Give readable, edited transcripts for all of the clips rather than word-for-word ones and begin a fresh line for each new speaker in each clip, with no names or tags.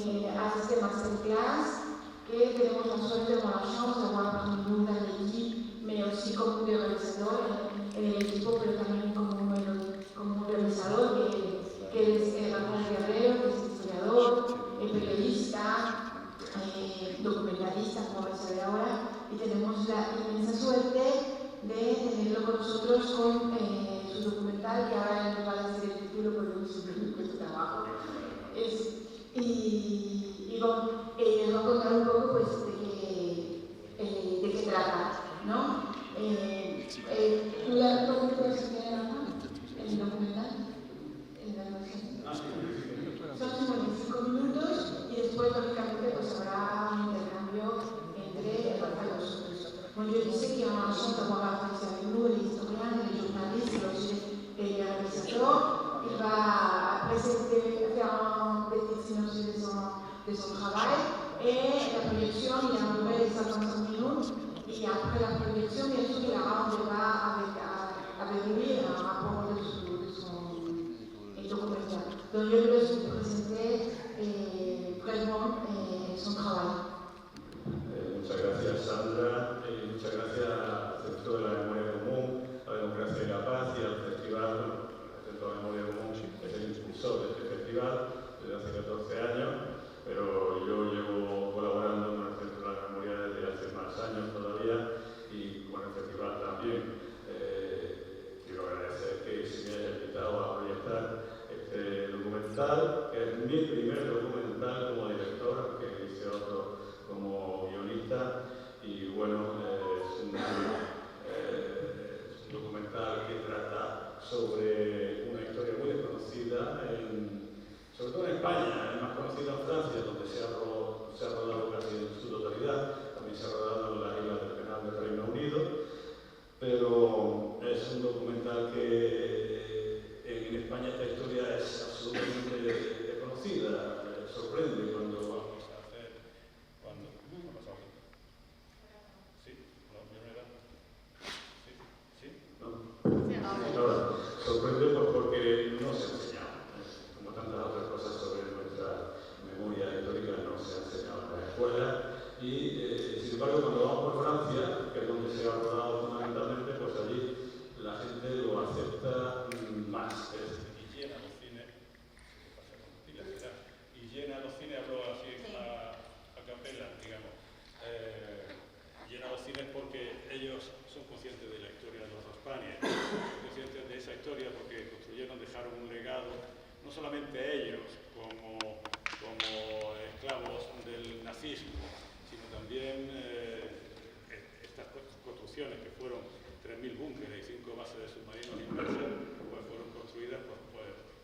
à cette masterclass que tenemos la suerte o la chance de avoir parmi nous dans l'équipe, mais aussi como un realizador en el equipo, pero también como un realizador que es Rafael Guerrero, que es historiador, periodista, documentalista, como vais a ver ahora, y tenemos la inmensa suerte de tenerlo con nosotros con su documental, que ahora nos va a decir el título porque es su trabajo. Y bueno, les voy a contar un poco pues, de qué trata, ¿no? ¿La pregunta se queda en la mano? ¿El documental? Son 55 minutos y después, lógicamente, pues habrá un intercambio entre Rafa y nosotros. Bon, je disais qu'il y a un chance d'avoir la face avec nous, les historiens, les journalistes et les réalisateurs. Il va présenter, faire un petit synopsis de son travail et la proyección y la durée de 55 minutes. Y après la proyección, bien sûr, il aura un débat avec lui à propos de son documental. Donc, je vais vous présenter brevemente son trabajo.
Muchas gracias, Sandra, y muchas gracias al Centro de la Memoria Común, a la Democracia y la Paz y al Festival. El Centro de la Memoria Común es el impulsor de este festival desde hace 14 años, pero yo llevo colaborando con el Centro de la Memoria desde hace más años todavía y con el festival también. Quiero agradecer que se me haya invitado a proyectar este documental, que es mi primer documental como director, que hice otro como guionista, y bueno, es un documental que trata sobre una historia muy desconocida, sobre todo en España, es más conocida en Francia, donde se ha rodado casi en su totalidad, también se ha rodado en las islas del Canal del Reino Unido, pero es un documental que en España esta historia es absolutamente desconocida, sorprende cuando vamos a hacer, sorprende porque no se ha enseñado, como tantas otras cosas sobre nuestra memoria histórica no se ha enseñado en la escuela y sin embargo cuando vamos por Francia, que es donde se ha rodado fundamentalmente, pues allí la gente lo acepta más. Y llena los cines, hablo así a capela, digamos. Llena los cines porque ellos son conscientes de la historia de los Spaniards, son conscientes de esa historia porque construyeron, dejaron un legado, no solamente ellos como esclavos del nazismo, sino también estas construcciones que fueron 3.000 búnkeres y 5 bases de submarinos inmersas, pues fueron construidas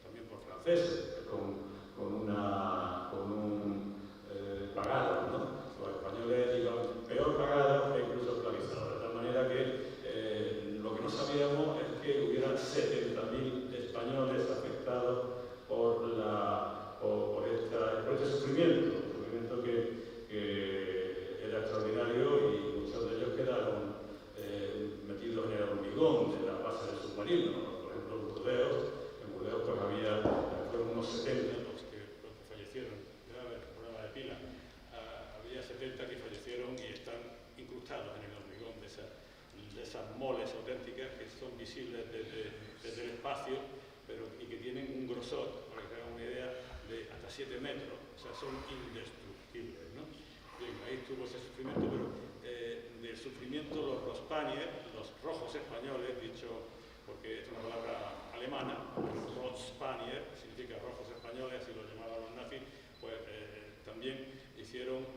también por franceses, con un pagado, ¿no? Los españoles iban peor pagados e incluso esclavizados, de tal manera que lo que no sabíamos es que hubieran 70.000 españoles afectados por este sufrimiento que era extraordinario y muchos de ellos quedaron metidos en el hormigón de la base del submarino, ¿no? Por ejemplo, en Burdeos pues fueron unos 70 los que fallecieron, grave problema de pila, había 70 que fallecieron y están incrustados en el hormigón de esas moles auténticas que son visibles desde el espacio, y que tienen un grosor, para que se hagan una idea, de hasta 7 metros, o sea, son indestructibles, ¿no? Bien, ahí estuvo ese sufrimiento, pero del sufrimiento los Spaniards, los rojos españoles, dicho porque es una palabra alemana, Rotspanier significa rojos españoles, así lo llamaban los nazis, pues también hicieron,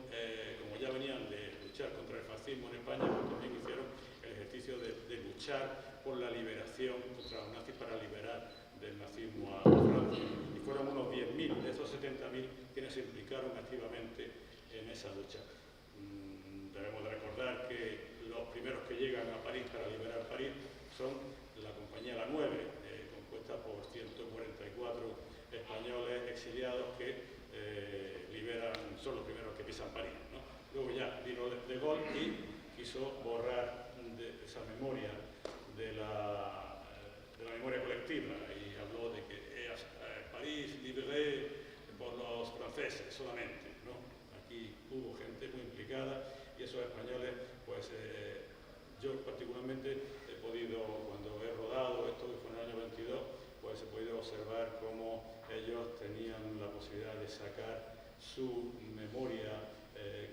como ya venían de luchar contra el fascismo en España, pues también hicieron el ejercicio de luchar por la liberación contra los nazis para liberar del nazismo a Francia. Y fueron unos 10.000 de esos 70.000 quienes se implicaron activamente en esa lucha. Debemos de recordar que los primeros que llegan a París para liberar París son la compañía La 9, compuesta por 144 españoles exiliados que son los primeros que pisan París, ¿no? Luego ya vino De Gaulle y quiso borrar esa memoria de la memoria colectiva y habló de que París libre por los franceses. franceses solamente, ¿no? Aquí hubo gente muy implicada y esos españoles, pues yo particularmente he podido, cuando he rodado esto, que fue en el año 22, pues he podido observar cómo ellos tenían la posibilidad de sacar su memoria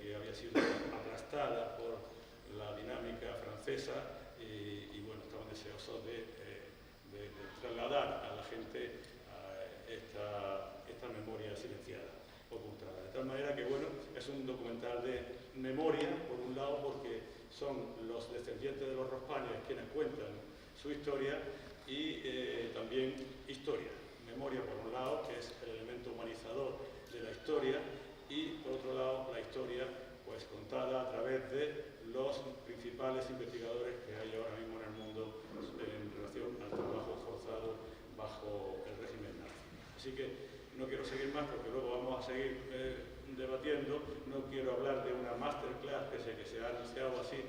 que había sido aplastada por la dinámica francesa y bueno, estaban deseosos de trasladar a la gente a esta memoria silenciada, ocultada. De tal manera que bueno, es un documental de memoria, por un lado, porque son los descendientes de los Rospáñez quienes cuentan su historia y también historia. Memoria, por un lado, que es el elemento humanizador de la historia, y por otro lado, la historia pues contada a través de los principales investigadores que hay ahora mismo en el mundo en relación al trabajo forzado bajo el régimen nazi. Así que no quiero seguir más porque luego vamos a seguir debatiendo. No quiero hablar de una masterclass que se ha anunciado así,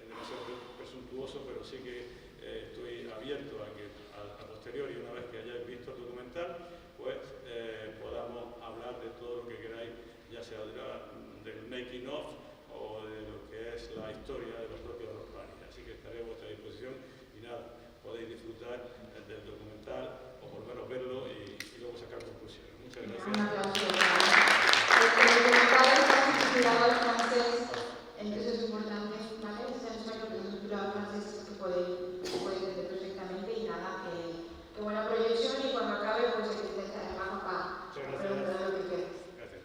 demasiado presuntuoso, pero sí que estoy abierto a que a posteriori, una vez que hayáis visto el documental, pues podamos hablar de todo lo que queráis, ya sea del making of o de lo que es la historia de los propios Rospáñez. Así que estaré a vuestra disposición y nada, podéis disfrutar del documental o por lo menos verlo y luego sacar conclusiones. Muchas gracias.
Un aplauso. El documental está subtitulado al francés, eso es importante, ¿vale? Está en español, pero subtitulado al francés que puede entender perfectamente y nada, que buena proyección y cuando acabe pues aquí te estaré abajo para preguntar lo que quieras.
Gracias.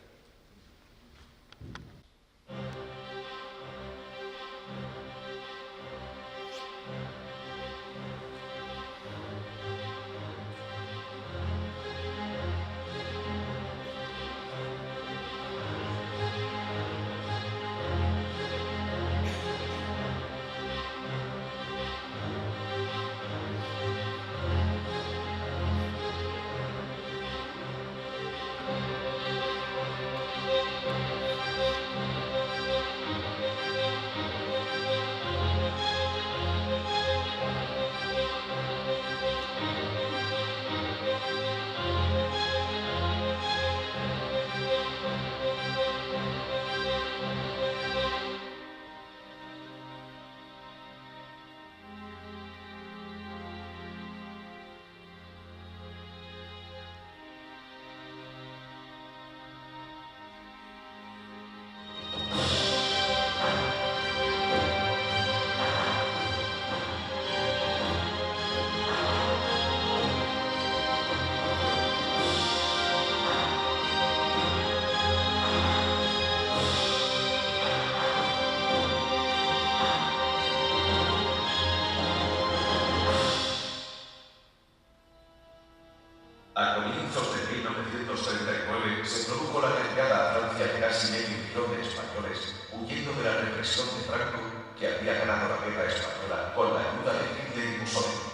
A comienzos de 1939 se produjo la llegada a Francia de casi medio millón de españoles, huyendo de la represión de Franco, que había ganado la guerra española con la ayuda de Hitler y Mussolini.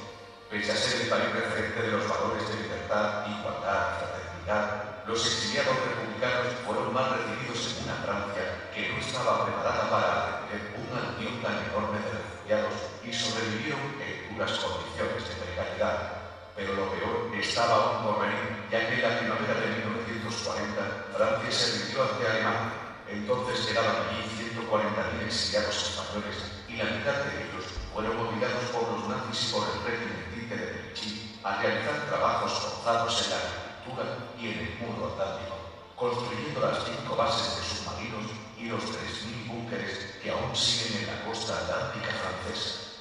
Pese a ser el país referente de los valores de libertad, igualdad y fraternidad, los exiliados republicanos fueron mal recibidos en una Francia que no estaba preparada para atender una unión tan enorme de refugiados y sobrevivieron en duras condiciones de precariedad. Pero lo peor estaba aún por venir, ya que en la primavera de 1940 Francia se rindió ante Alemania. Entonces quedaban allí 140.000 exiliados españoles y la mitad de ellos fueron obligados por los nazis y por el régimen Tite de Vichy a realizar trabajos forzados en la agricultura y en el muro atlántico, construyendo las 5 bases de submarinos y los 3.000 búnkeres que aún siguen en la costa atlántica francesa.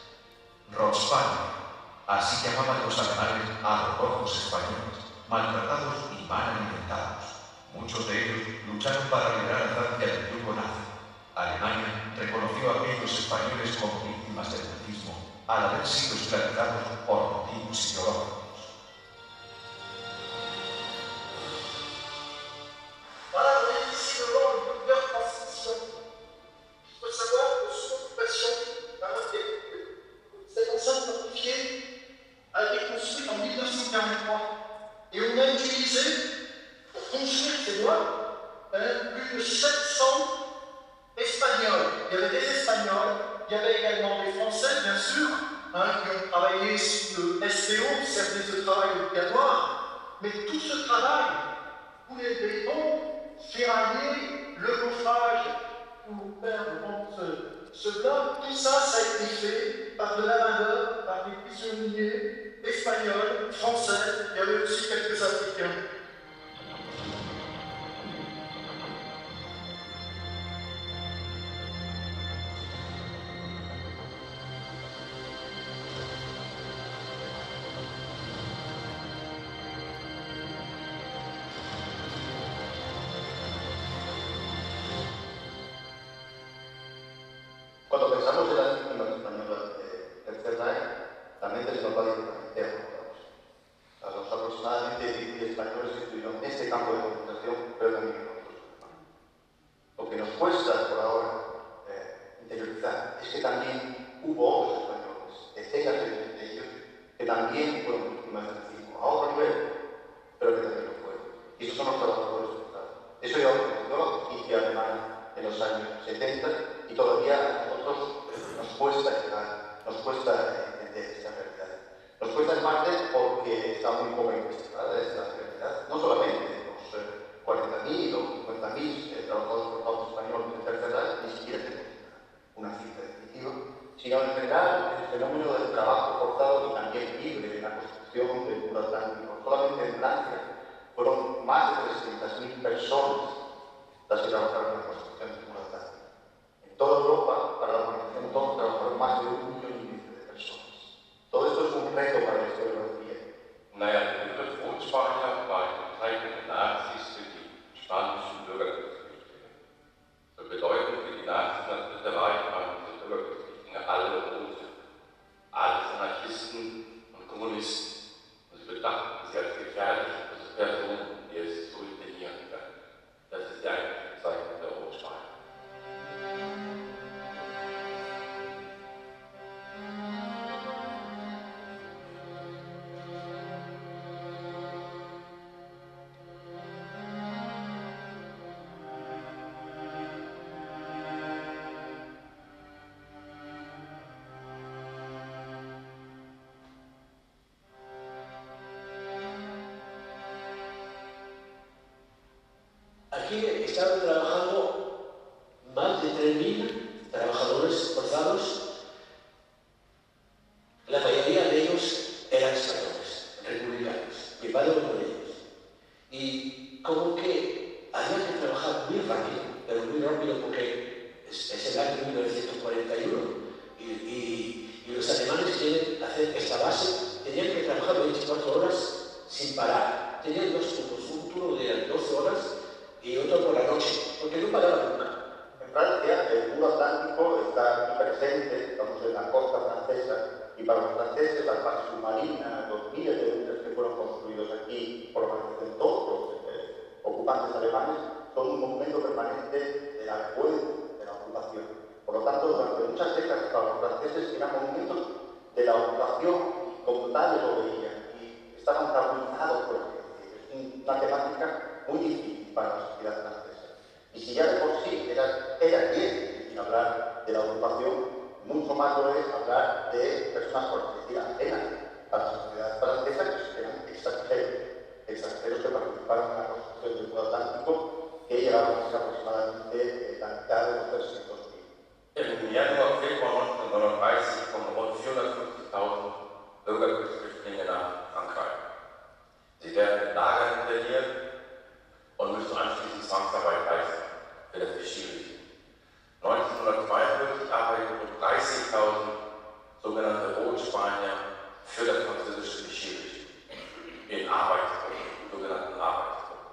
Rospáñez. Así llamaban los alemanes a los rojos españoles, maltratados y mal alimentados. Muchos de ellos lucharon para liberar a Francia del yugo nazi. Alemania reconoció a aquellos españoles como víctimas del nazismo al haber sido esclavizados por motivos ideológicos.
Voilà, on est ici devant une longueur de transmission. Il faut savoir que sous occupation, cette enceinte fortifiée a été construite en 1943 et on a utilisé pour construire ces voies plus de 700 Espagnols. Il y avait des Espagnols, il y avait également des Français, bien sûr, qui ont travaillé sous le SPO, le service de travail obligatoire, mais tout ce travail couler le béton, ferrailler, le chauffage pour faire ce bloc, tout ça, ça a été fait par de la main-d'œuvre, par des cuisiniers espagnols, français, il y avait aussi quelques Africains.
Cuando pensamos en las víctimas españolas del CERNAI, la mente se nos va directamente a Holocausto. A los aproximadamente 10 españoles que estuvieron en este campo de concentración, pero también en otros. Lo que nos cuesta por ahora interiorizar es que también hubo otros españoles, decenas de ellos, que también fueron víctimas del nazismo, a otro nivel, pero que también lo fueron. Y esos son los trabajadores forzados. Eso ya ocurrió la justicia alemana en los años 70 y todavía a nosotros nos cuesta llegar, nos cuesta entender esta realidad. Nos cuesta en parte porque está muy poco investigada esta realidad, no solamente los 40.000 o 50.000 trabajadores forzados españoles en tercera edad, ni siquiera tenemos una cifra definitiva, sino en general el fenómeno del trabajo forzado y también libre en la construcción del muro atlántico. Solamente en Francia fueron más de 300.000 personas las que trabajaron en la construcción del muro atlántico. En toda Europa, para la organización todos trabajaron más de 1,5 millones de personas. Todo esto es un reto para la historiografía.
Naja, der Begriff Rotspanier war eine Bezeichnung der Nazis für die spanischen Bürgerkriegsflüchtlinge. So bedeutend für die Nazis das Dritte Reich waren diese Bürgerkriegsflüchtlinge alle Rote, alles Anarchisten und Kommunisten. Und sie betrachteten sie als gefährliche Personen, die es zu internieren können. Das ist die eigentliche Bezeichnung der Rotspanier.
Aquí estaban trabajando más de 3.000 trabajadores forzados. La mayoría de ellos eran españoles, republicanos, mi padre uno de ellos. Y como que había que trabajar muy rápido, pero muy rápido porque es el año 1941 y los alemanes quieren hacer esta base, tenían que trabajar 24 horas sin parar. Tenían dos turnos, un turno de 12 horas y otro por la noche, porque no paraba nunca.
En Francia, el muro atlántico está presente, estamos en la costa francesa, y para los franceses las bases submarinas, los miles de bunkers que fueron construidos aquí por la organización, todos los ocupantes alemanes, son un monumento permanente de la vergüenza, de la ocupación. Por lo tanto, durante muchas décadas para los franceses eran monumentos de la ocupación y como tales lo veían, y estaban traumatizados por aquello. Es una temática muy difícil para la sociedad francesa. Y si ya de por sí era bien sin hablar de la ocupación, mucho más lo es hablar de personas, por así decir, ajenas a la sociedad francesa, que eran extranjeros que participaron en la construcción del muro atlántico, que llegaron a ser aproximadamente la mitad de los 300.000.
Im Januar, Februar 1939 kommen rund 450.000 Bürgerkriegsflüchtlinge nach Frankreich. Sie werden in Lager interniert und müssen anschließend Zwangsarbeit leisten für das Vichy-Regime. 1942 arbeiten rund 30.000 sogenannte Rotspanier für das französische Vichy-Regime in Arbeitsgruppen, sogenannten Arbeitsgruppen.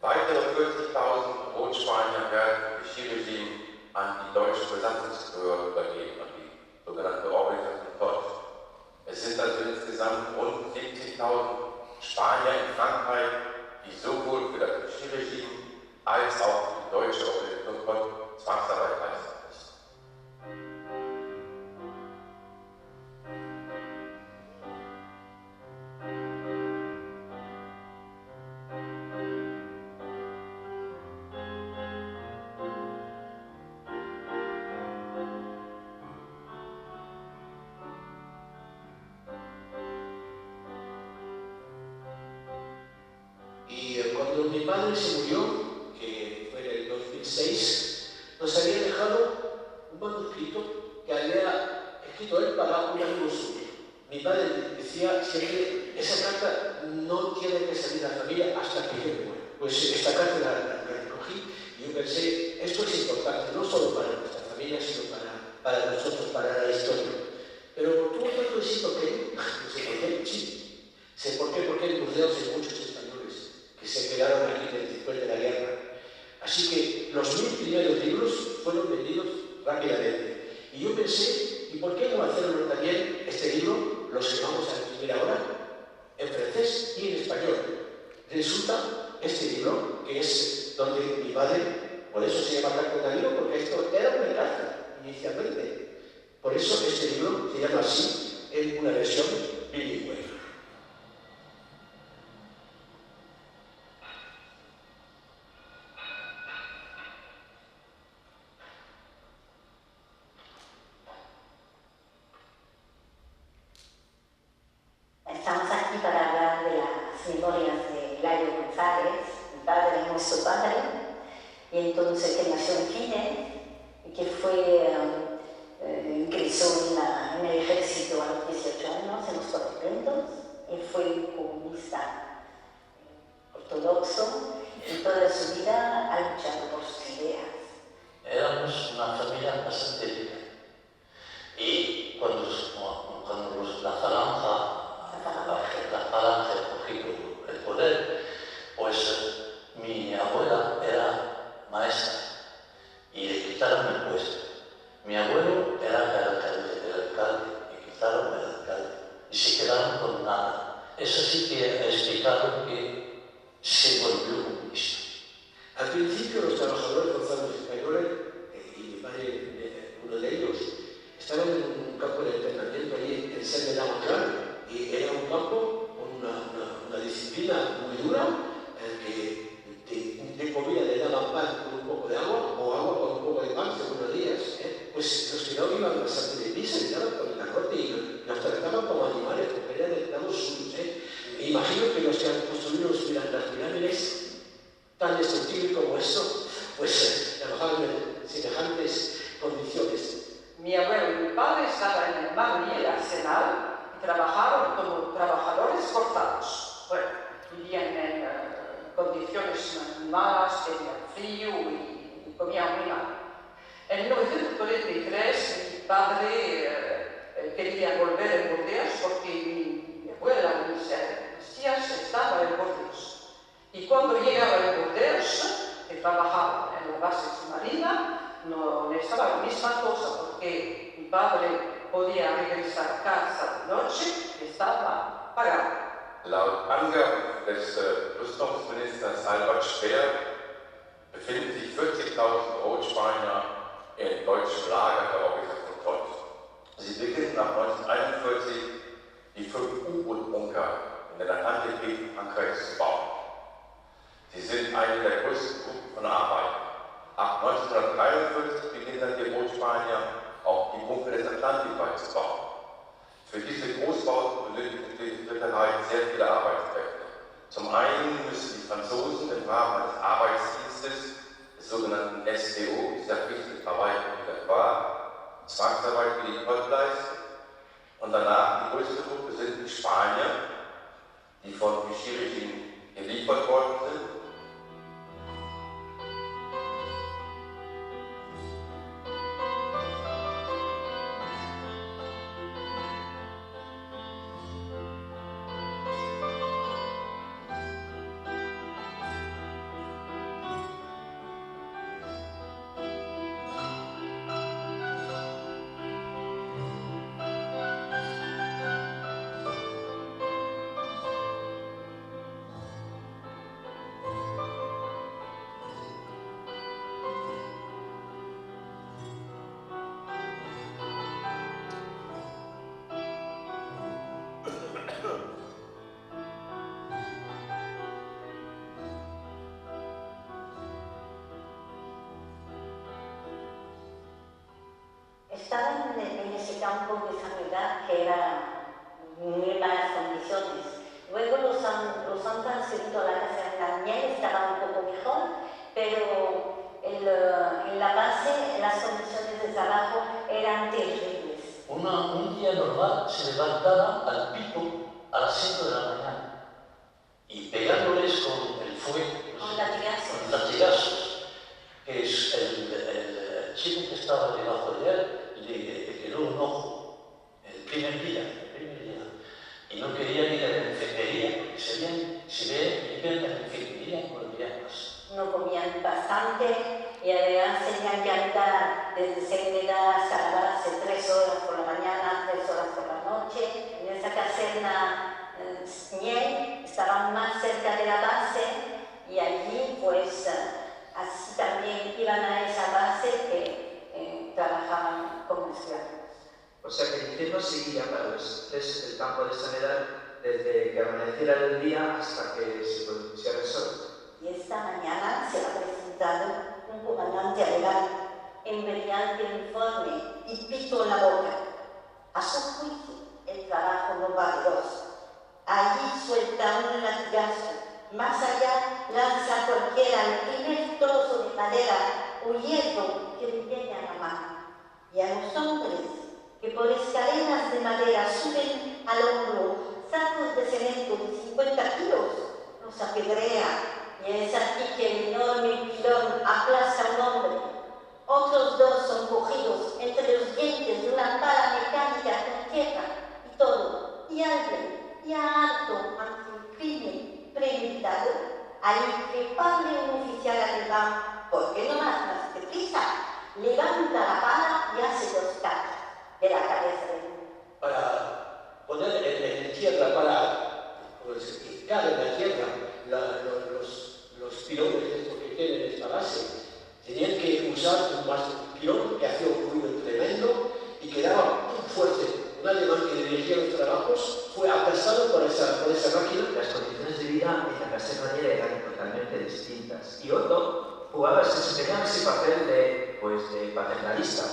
Weitere 40.000 Rotspanier werden im Vichy-Regime an die deutsche Besatzungsbehörde übergeben, an die sogenannte Organisation Deutsch. Es sind also insgesamt rund 70.000 Spanier in Frankreich, die sowohl für das Vichy-Regime als auch für die deutsche Organisation Zwangsarbeit leisten müssen.
Y padre se murió, que fue en el 2006, nos había dejado un manuscrito que había escrito él para un amigo suyo. Mi padre decía siempre, esa carta no tiene que salir a la familia hasta que yo me muera. Pues esta carta la recogí y yo pensé, esto es importante, no solo para nuestra familia, sino para nosotros, para la historia. Pero tuvo tanto éxito que, no sé por qué, sí, sé por qué, porque en Burdeos hay muchos españoles que se quedaron aquí después de la guerra. Así que los 1000 primeros libros fueron vendidos rápidamente. Y yo pensé, ¿y por qué no hacerlo también este libro? Los que vamos a escribir ahora, en francés y en español. Resulta, este libro, que es donde mi padre, por eso se llama Franco Camilo, porque esto era una carta inicialmente. Por eso este libro se llama así, en una versión bilingüe.
Estamos aquí para hablar de las memorias de Hilario González, mi padre, nuestro padre, y entonces que nació en Chile y que ingresó en el ejército a los 18 años, en los 4 vientos, y fue comunista ortodoxo, y toda su vida ha luchado por sus ideas.
Éramos una familia bastante rica, y cuando la falange cogió el poder, pues mi abuela era maestra y le quitaron el puesto. Mi abuelo era el alcalde, le quitaron el alcalde y se quedaron con nada. Eso sí que explicaron que se volvió comunista.
Al principio los trabajadores forzados españoles, y mi padre, uno de ellos, estaban en un campo de entrenamiento allí en San de Agua, y era un campo con una disciplina muy dura, que de comida le daban pan con un poco de agua, o agua con un poco de pan, según los días. Pues los que no iban bastante de prisa, se daban con el garrote y los trataban como animales, porque eran esclavos suyos. Me imagino que los que han construido las pirámides tan destructibles como esto, pues trabajaban en semejantes condiciones.
Mi abuelo y mi padre estaban en el mar y el arsenal y trabajaron como trabajadores forzados. Bueno, vivían en condiciones malas, tenían frío y comían muy mal. En 1943 mi padre quería volver a Burdeos porque mi abuela y mis tías estaban en Burdeos. Y cuando llegaba a Burdeos, que trabajaba en la base submarina, no estaba la misma cosa porque mi padre podía regresar a casa de noche y estaba pagado.
Laut Angaben des Rüstungsministers Albert Speer befinden sich 40.000 Rotspanier in deutschen Lagern der Organisation Teutsch. Sie beginnen nach 1941 die 5 U-Boot-Bunker in der Atlantikregion Frankreichs zu bauen. Sie sind eine der größten Gruppen von Arbeitern. Ab 1943 beginnen dann die Rotspanier auch die Bunker des Atlantikwalls zu bauen. Für diese Großbauten benötigt die Brückerei sehr viele Arbeitskräfte. Zum einen müssen die Franzosen im Rahmen eines Arbeitsdienstes, des sogenannten SDO, dieser Pflicht Verwaltung war, Zwangsarbeit für die Volk leisten. Und danach die größte Gruppe sind die Spanier, die von Vichy-Regime geliefert worden sind.
Estaban en ese campo de sanidad que era muy malas condiciones. Luego los han transferido a la casa de Daniel, estaban pero en la base las condiciones de trabajo eran terribles.
Un día normal se levantaba al pico a las 5 de la mañana y pegándoles con el fuego,
Con latigazos.
con latigazos, que es el chico que estaba debajo de él, le quedó un ojo el primer día, y no quería ir a la enfermería, porque si iban a la enfermería no había más.
No comían bastante y además tenían que andar desde Seguridad hasta la base 3 horas por la mañana, 3 horas por la noche. En esa caserna Miel estaban más cerca de la base y allí pues así también iban a esa base que trabajaban como esclavos.
O sea que el infierno seguía para los presos del campo de Sanedad desde que amaneciera el día hasta que se pusiera el sol.
Y esta mañana se ha presentado un comandante alemán en brillante uniforme y pito en la boca. A su juicio, el trabajo no vale dos. Allí suelta un latigazo, más allá lanza a cualquiera el primer trozo de madera o hierro que le llegue a la mano. Y a los hombres que por escaleras de madera suben al hombro sacos de cemento de 50 kilos, los apedrea. Y es aquí que el enorme pilón aplasta a un hombre. Otros dos son cogidos entre los dientes de una pala mecánica con tierra y todo. Y alguien, ya harto ante el crimen premeditado, al increpable un oficial alemán, ¿por qué no más deprisa? Levanta la pala y hace 2 cachos de la cabeza del mundo.
Para poner en tierra, para quitar en la tierra los pilones que tienen esta base, tenían que usar un pilón que hacía un ruido tremendo y quedaba muy fuerte. Un alemán que dirigía los trabajos fue aplastado por esa máquina.
Las condiciones de vida en la caserna Miel eran totalmente distintas. Y Otto desempeñaba ese papel de paternalista.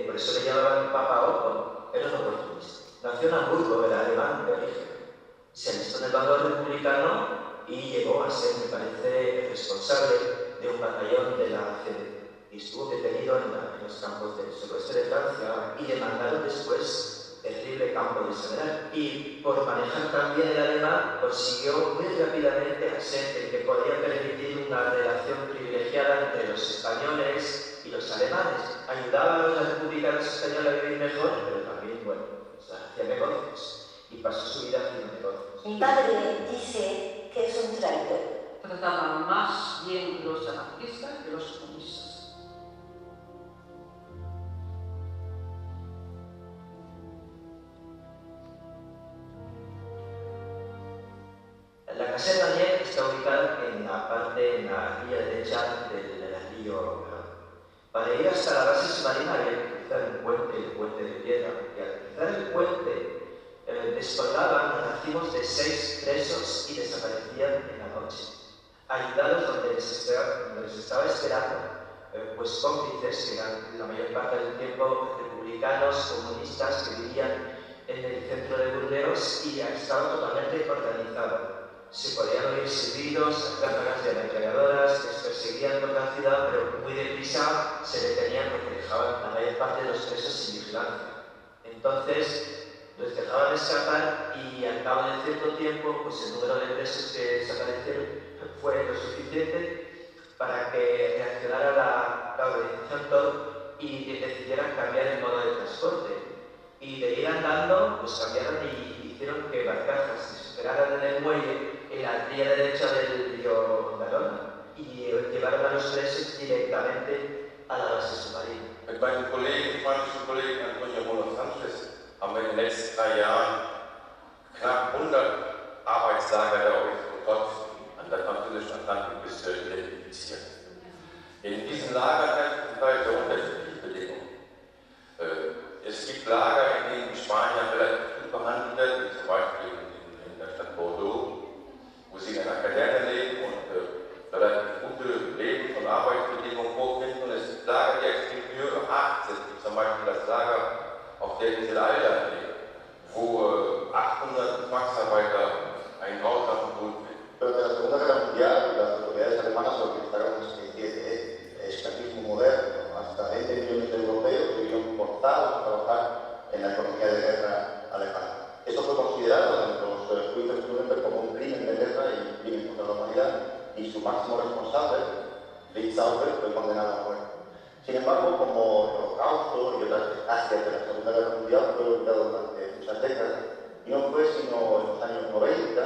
Por eso le llamaban Papa Otto. Era un oportunista. Nació en Hamburgo, era alemán de origen. Se alistó en el bando republicano y llegó a ser, me parece, responsable de un batallón de la CD. Y estuvo detenido en los campos del suroeste de Francia y le mandaron después terrible campo de Sanedad. Y por manejar también el alemán consiguió muy rápidamente ser el que podía permitir una relación privilegiada entre los españoles y los alemanes. Ayudaba a los republicanos españoles a vivir mejor, pero también, hacía negocios y pasó su vida haciendo negocios.
Mi padre dice que es un traidor.
Trataban más bien los anarquistas que los comunistas.
La caserna Miel está ubicada en la orilla derecha del anillo. Para ir hasta la base submarina había que cruzar el puente de piedra. Y al cruzar el puente descolgaban racimos de 6 presos y desaparecían en la noche. Ayudados donde les estaba esperando cómplices, que eran la mayor parte del tiempo republicanos, comunistas, que vivían en el centro de Burdeos y estaba totalmente organizado. Se podían oír silbidos, ráfagas de ametralladoras, les perseguían por la ciudad, pero muy deprisa se detenían porque dejaban la mayor parte de los presos sin vigilancia. Entonces, los dejaban escapar y al cabo de cierto tiempo, el número de presos que desaparecieron fue lo suficiente para que reaccionara la organización TOR y decidieran cambiar el modo de transporte. Y de ir andando, cambiaron y hicieron que barcazas se superaran en el muelle en la orilla derecha del río Garona y llevaron a los presos directamente a la base submarina.
Mit meinem freundlichen Kollegen Antonio Molo Sanchez haben wir in den letzten 3 Jahren knapp 100 Arbeitslager der Orient an der französischen Atlantikküste identifiziert. In diesen Lagern herrschen zum Teil sehr unterschiedliche Bedingungen. Es gibt Lager, in denen die Spanier relativ gut behandelt werden, wie zum Beispiel in der Stadt Bordeaux, wo sie in einer Kaserne leben und relativ gute Leben- und Arbeitsbedingungen vorfinden. Und es gibt Lager, die extrem überhart sind, wie zum Beispiel das Lager auf der Insel Alda, wo 800 Zwangsarbeiter einen grausamen Tod finden.
Durante la Segunda Guerra Mundial, las autoridades alemanas organizaron y su máximo responsable, Fritz Sauber, fue condenado a muerte. Sin embargo, como el Holocausto y otras desgracias de la Segunda Guerra Mundial fue olvidado durante muchas décadas, y no fue sino en los años 90,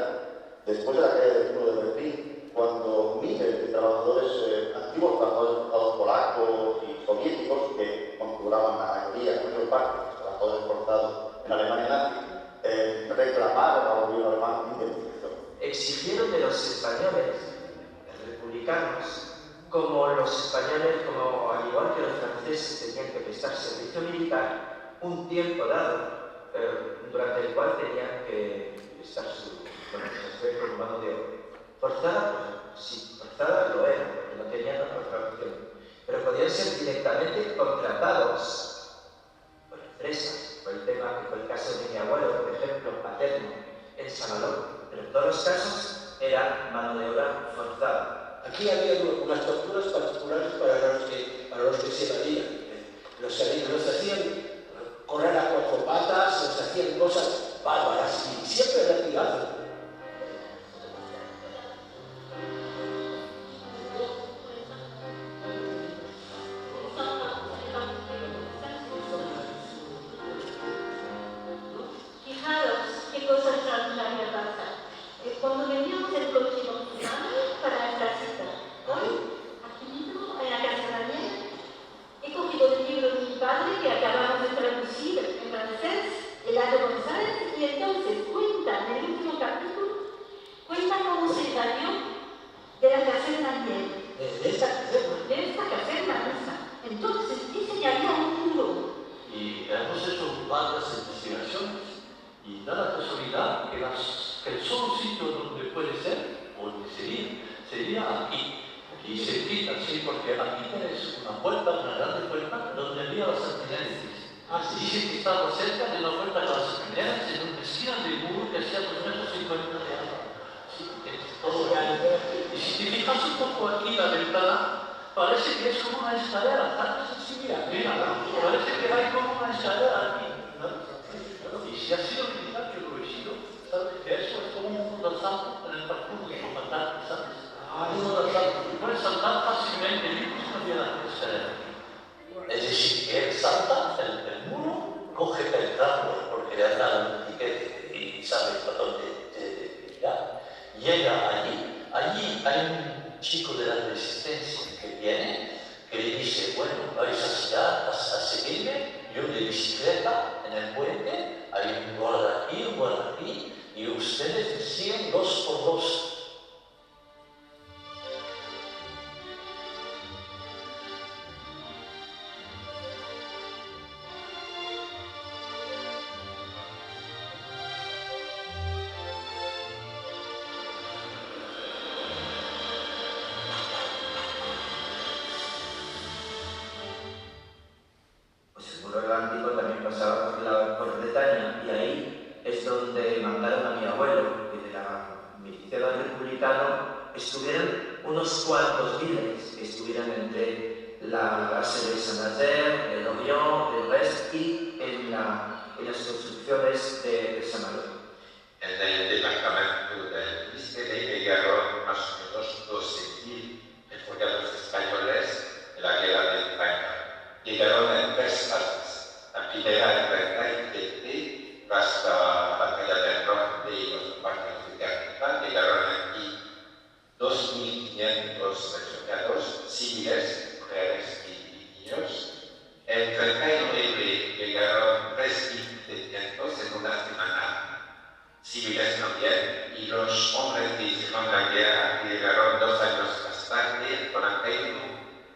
después de la caída del muro de Berlín, cuando miles de trabajadores, antiguos trabajadores forzados polacos y soviéticos, que configuraban la mayoría, la mayor parte de los trabajadores forzados en Alemania nazi, reclamaron al gobierno alemán indemnización.
Exigieron de los españoles, republicanos, como los españoles, como al igual que los franceses tenían que prestar servicio militar, un tiempo dado, durante el cual tenían que prestar su como mano de obra. Forzada, pues sí, forzada lo era, porque no tenían otra opción. Pero podían ser directamente contratados por empresas. Fue el tema que fue el caso de mi abuelo, por ejemplo, paterno, en Samalón. Pero en todos los casos era mano de obra forzada.
Aquí había unas torturas particulares para los que se valían. Los hacían correr a cuatro patas, los hacían cosas bárbaras y siempre retirados.
Fijaros qué cosa extraordinaria pasa. Cuando veníamos el coche para esta cita, hoy, aquí mismo, en la casa de Daniel, he cogido el libro de mi padre que acabamos de traducir en francés, Eladio González, y entonces cuenta, en el último capítulo, cuenta cómo se salió de la caseta Daniel.
De esta
caseta esa. Entonces dice que había un muro.
Y hemos hecho varias investigaciones y da la casualidad que el solo sitio donde puede ser, o donde sería aquí. Y se quita, sí, porque aquí tienes una puerta, una grande puerta, donde había las antinénesis. Dice que estaba cerca de la puerta de las antinénesis, en una esquina del muro que hacía por lo menos 50 de alto. Sí, es todo grande. Y si te fijas un poco aquí la ventana, parece que es como una escalera, tan sencilla. Mira, parece que hay como una escalera aquí. Y si ha sido militar, yo lo he sido, ¿sabes? Que eso es como un mundo salto en el parkour de los ataques, ¿sabes? Un mundo salto. Puedes saltar fácilmente, y no había la escalera. Es decir, que él salta el muro, coge el tramo, porque le han dado un tiquete y sabe por dónde llegar. Llega allí hay un chico de la resistencia que viene, que le dice, bueno, vais a seguirme, yo de bicicleta en el puente, hay un guarda aquí, y ustedes me siguen 2 por 2.
También pasaba por Bretaña, y ahí es donde mandaron a mi abuelo, que de la milicia republicana estuvieron unos cuantos miles que estuvieran entre la base de Saint-Nazaire, el Orient, el Brest y en las construcciones de Saint-Malo.
En el departamento del Misteri llegaron más o menos 12.000 refugiados españoles de la guerra de Francia. Llegaron en 3 fases. La primera en 37, tras la batalla del Norte y los partidos de Guerra, llegaron aquí 2.500 refugiados civiles, mujeres y niños. En 39 llegaron 3.700 en una semana, civiles también, y los hombres que hicieron la guerra llegaron 2 años más tarde en 41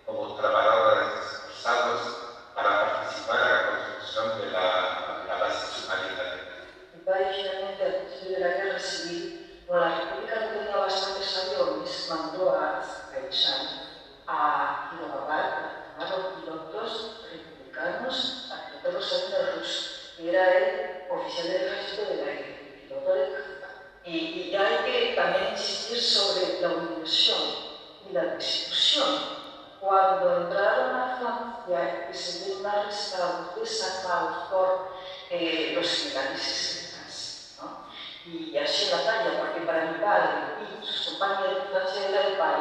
como trabajadores esforzados para participar en la construcción de la base submarina.
Mi padre finalmente, al principio de la guerra civil, como la República no tenía bastantes aviones, mandó a Azerbaiyán a Kilovabar a los pilotos republicanos a pilotar los aviones. Y era el oficial del ejército del aire, el piloto de caza. Y ya hay que también insistir sobre la humillación y la persecución. Cuando entraron a Francia y se vieron arrestados, desarmados por los generales nazis, ¿no? Y así en la talla, porque para mi padre y sus compañeros de Francia era el país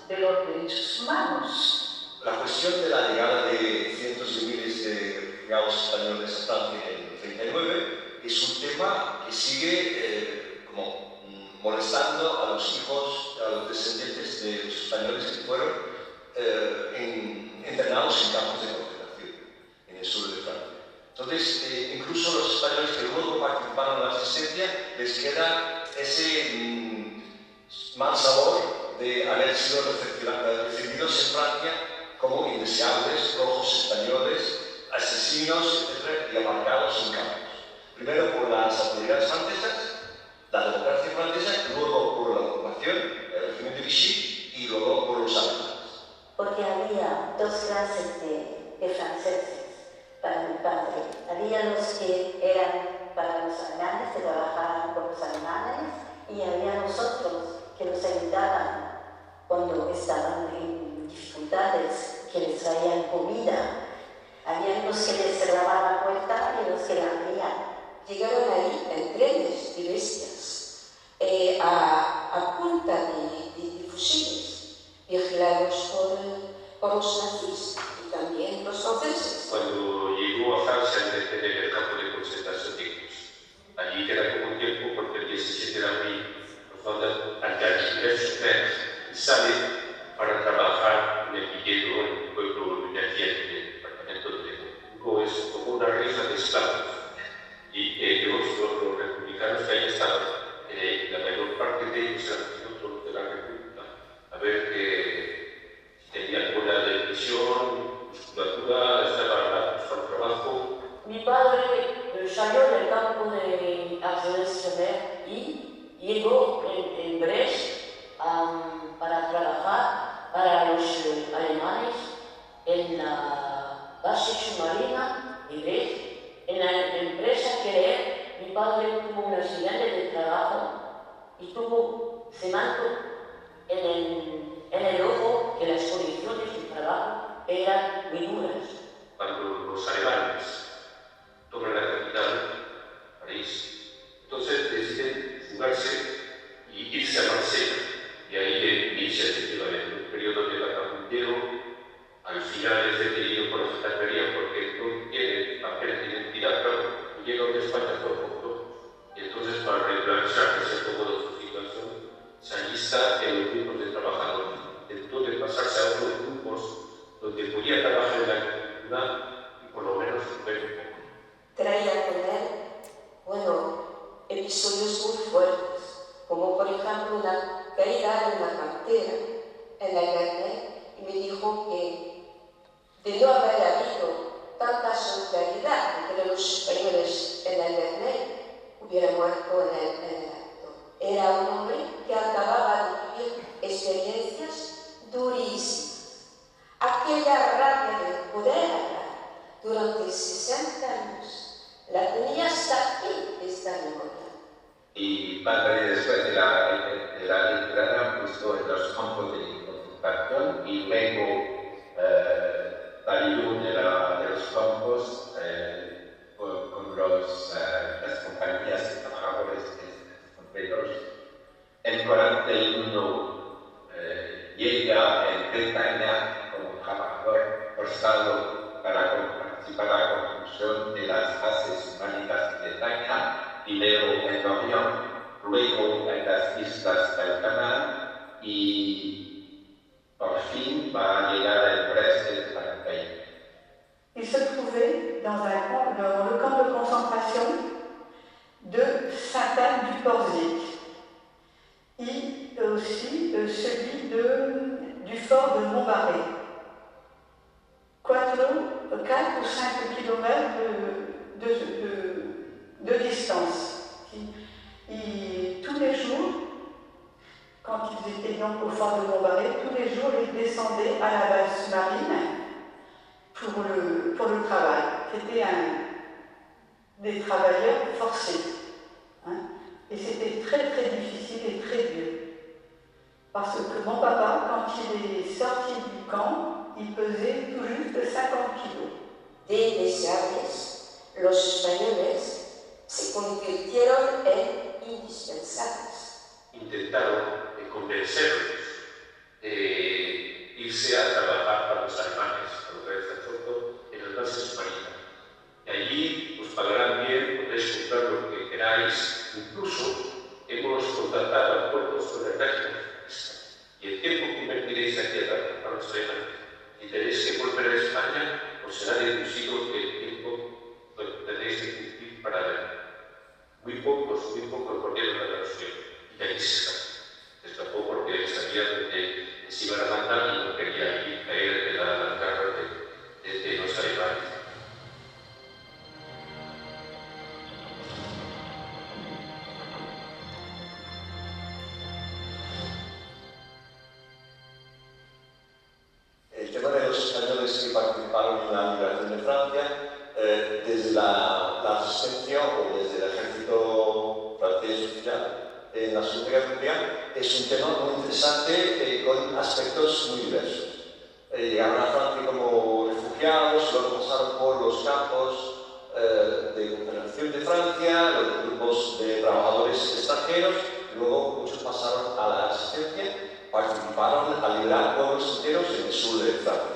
de los derechos humanos.
La cuestión de la llegada de cientos de miles de refugiados españoles a Francia en el 39 es un tema que sigue como molestando a los hijos, a los descendientes de los españoles que fueron internados en campos de concentración en el sur de Francia. Entonces, incluso los españoles que luego participaron en la resistencia les queda ese mal sabor de haber sido recibidos en Francia como indeseables, rojos españoles, asesinos, etc., y amarcados en campos. Primero por las autoridades francesas, la democracia francesa, luego por la ocupación, el régimen de Vichy, y luego por los alemanes.
Porque había dos clases de franceses para mi padre. Había los que eran para los alemanes, que trabajaban con los alemanes, y había los otros que los ayudaban cuando estaban en dificultades, que les traían comida. Había los que les cerraban la puerta y los que la abrían.
Llegaron ahí en trenes de bestias, a punta de fusiles, vigilados por los nazis y también los franceses.
Cuando llegó a Francia antes de tener el campo de concentración de Cruz, allí queda como tiempo porque el 17 de abril sale para trabajar en el Villedo, en el pueblo emergente del departamento de Lugo. Es como una reja de esclavos. Y ellos, los republicanos que ahí estaban, la mayor parte de ellos eran pilotos de la República, a ver que tenían buena definición, musculatura, estaban para el trabajo.
Mi padre salió del campo de Argelès-sur-Mer y llegó en Brest para trabajar para los alemanes en la base submarina de Brest. En la empresa que mi padre tuvo un accidente de trabajo y tuvo cemento en el ojo, que las condiciones de trabajo eran muy duras.
Cuando los alemanes toman la capital, París, entonces deciden fugarse y irse a Marsella. Y ahí inicia efectivamente un periodo de vagabundeo. Al final es detenido por la gendarmería porque no tiene papeles de identidad, pero llegan de España por poco. Y entonces, para regularizar que se acomodó su situación, se alista en los grupos de trabajadores. Entonces, pasarse a otros grupos donde podía trabajar en la agricultura y por lo menos ver un poco.
Traía con él, episodios muy fuertes, como por ejemplo la caída de una cantera en la Garnet, y me dijo que de no haber habido tanta solidaridad entre los españoles en la Garnet, hubiera muerto en el acto. Era un hombre que acababa de vivir experiencias durísimas. Aquella rabia de poder hablar durante 60 años la tenía hasta aquí, esta memoria.
Y padre, después de la retirada, puso en los campos de concentración y luego salió de los campos con las compañías de trabajadores extranjeros. En 41 llega en Bretaña como trabajador forzado para participar en la construcción de las bases submarinas de Bretaña. Primero en Orient, luego en las islas del Canal y por fin va a llegar a Brest en 41.
Il se trouvait dans le camp de concentration de Sainte-Anne-du-Porzic et aussi celui du fort de Montbarré. 4 ou 5 kilomètres de distance. Et tous les jours, quand ils étaient donc au fort de Montbarré, tous les jours ils descendaient à la base marine pour le travail. C'était des travailleurs forcés. Et c'était très très difficile et très dur. Parce que mon papa, quand il est sorti du camp, il pesait tout juste 50 kilos.
De indeseables, los españoles se convirtieron en indispensables.
Intentaron convencerlos tenéis aquí a los alemanes. Si tenéis que volver a España, os será deducido el tiempo que tendréis que cumplir para ver. Muy pocos volvieron a la Rusia. Y ahí se escapó porque sabía que se iban a matar y no quería caer en la garra de los alemanes.
El tema de los españoles que participaron en la liberación de Francia, desde la resistencia o desde el ejército francés oficial en la Segunda Guerra Mundial, es un tema muy interesante con aspectos muy diversos. Llegaron a Francia como refugiados, luego pasaron por los campos de concentración de Francia, los grupos de trabajadores extranjeros, luego muchos pasaron a la resistencia, participaron a liberar pueblos enteros en el sur de Francia.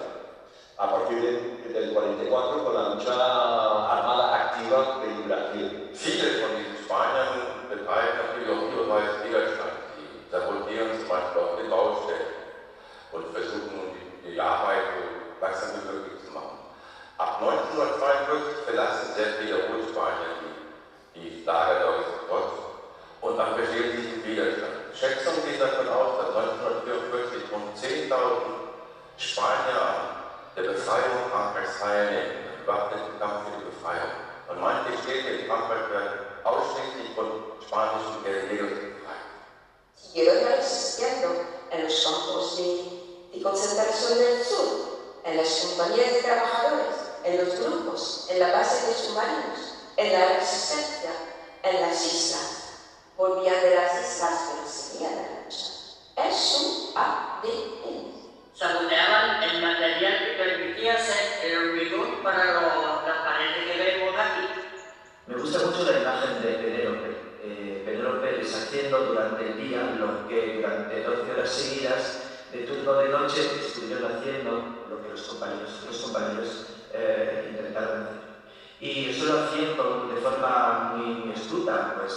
A partir del 44 con la lucha armada activa de liberación.
Viele von diesen Spaniern betreiben natürlich auch ihrerseits Widerstand. Die sabotieren zum Beispiel auch die Baustellen und versuchen, die Arbeit so langsam wie möglich zu machen. Ab 1942 verlassen sehr viele Rotspanier die Lager der Ostfront und dann besteht diesen Widerstand. Schätzungen gehen davon aus, dass 1944 rund 10.000 Spanier an der Befreiung Frankreichs teilnehmen, im bewaffneten Kampf für die Befreiung. Und manche Städte in Frankreich werden ausschließlich von spanischen Guerilleros befreit.
Siguieron resistiendo en los campos de concentración del sur, en las compañías de trabajadores, en los grupos, en la base de submarinos, en la resistencia, en las islas. Volvían de las islas, pero seguían la lucha. Es su ADN.
Saboteaban el material que permitía ser el hormigón para las paredes que vemos aquí.
Me gusta mucho la imagen de Penélope. Penélope deshaciendo durante el día lo que durante 12 horas seguidas de turno de noche estuvieron haciendo lo que los compañeros intentaron hacer. Y eso lo hacían de forma muy astuta, pues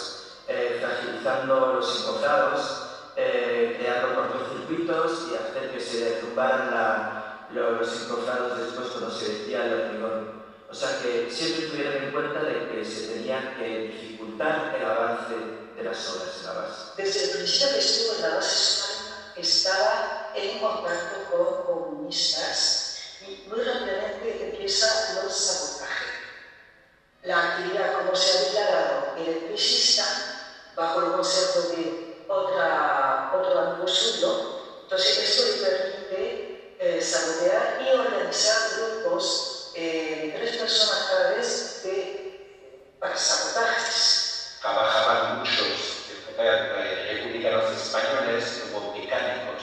fragilizando los encofrados, creando cortocircuitos y hacer que se derrumbaran los encofrados después cuando se vertía el hormigón. O sea que siempre tuvieron en cuenta de que se tenía que dificultar el avance de las obras en la base.
Desde el principio que estuvo en la base submarina estaba en contacto con comunistas y muy rápidamente empieza los sabotajes. La actividad, como se había dado electricista, bajo el consejo de otro amigo suyo, entonces esto le permite sabotear y organizar grupos de 3 personas cada vez para sabotajes.
Trabajaban muchos republicanos españoles como mecánicos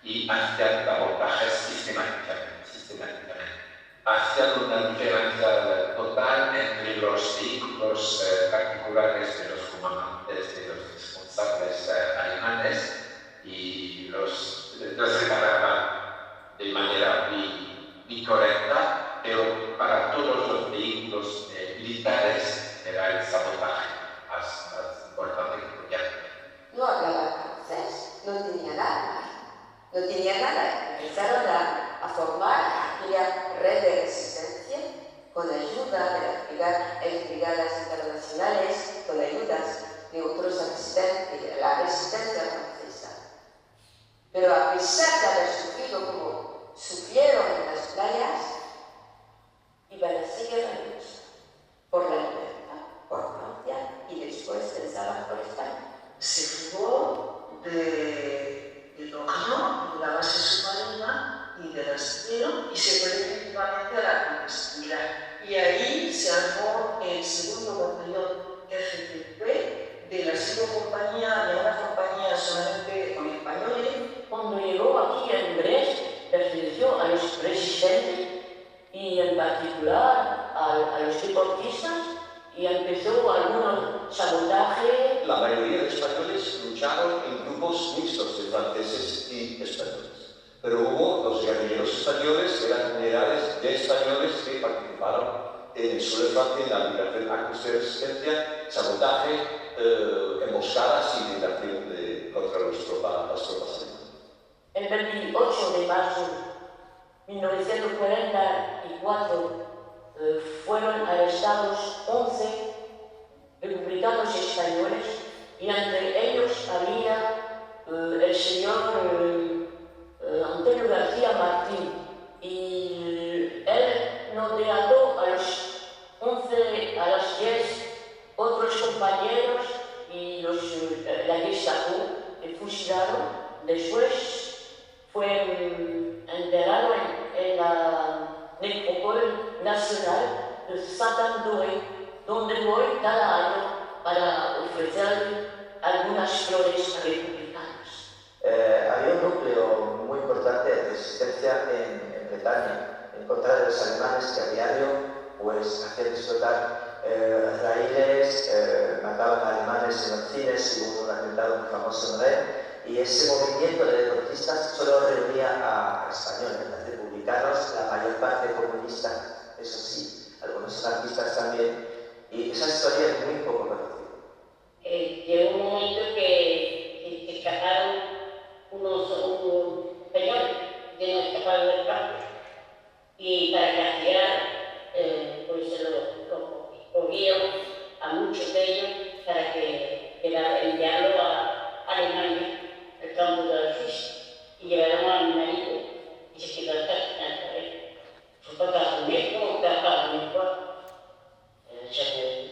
y hacían sabotajes sistemáticamente. Hacían una diferencia total entre los vehículos particulares de los comandantes, de los responsables alemanes, y los reparaban de manera muy correcta, pero para todos los vehículos militares era el sabotaje más importante que podía haber.
No hablaba francés, no tenía nada. Empezaron a formar aquella red de resistencia con ayuda de las brigadas internacionales, con ayudas de otros asistentes, de la resistencia francesa. Pero a pesar de haber sufrido como sufrieron en las playas, iban a seguir la lucha por la libertad, por Francia y después pensaban por España.
Se fugó del horno, de la base submarina y del astillero y se fue definitivamente a la clandestinidad. Y ahí se armó el segundo batallón FTP de la segunda compañía, de una compañía solamente con españoles.
Cuando llegó aquí en Brest, perteneció a los resistentes y en particular a los deportistas y empezó algunos sabotaje.
La mayoría de españoles lucharon en grupos mixtos de franceses y españoles. Pero hubo los guerrilleros españoles, que eran generales de españoles que participaron en el sur de Francia en la liberación, actos de resistencia, sabotaje, emboscadas y liberación contra las tropas alemanas.
El 28 de marzo de 1944 fueron arrestados 11 republicanos españoles y entre ellos había el señor Antonio García Martín, y él nos delató a los 11, a los 10 otros compañeros y la Gestapo le fusilaron. Después fue enterrado en la Necrópole Nacional de Saint-André, donde voy cada año para ofrecer algunas flores republicanas.
Había un núcleo muy importante de resistencia en Bretaña, en contra de los alemanes que a diario pues, hacían explotar raíles, mataban a alemanes en los cines, hubo un atentado muy famoso en Rennes, y ese movimiento de deportistas solo reunía a españoles, a republicanos, la mayor parte comunista, eso sí, algunos anarquistas también, y esa historia es muy poco conocida.
Llegó un momento que escaparon unos españoles que no escaparon del campo, y para castigar, pues lo cogieron a muchos de ellos para que enviarlo a Alemania, el campo de Auschwitz, y llevaron a mi marido y se quedó hasta el final de él. Fue para cada mes, cada mes,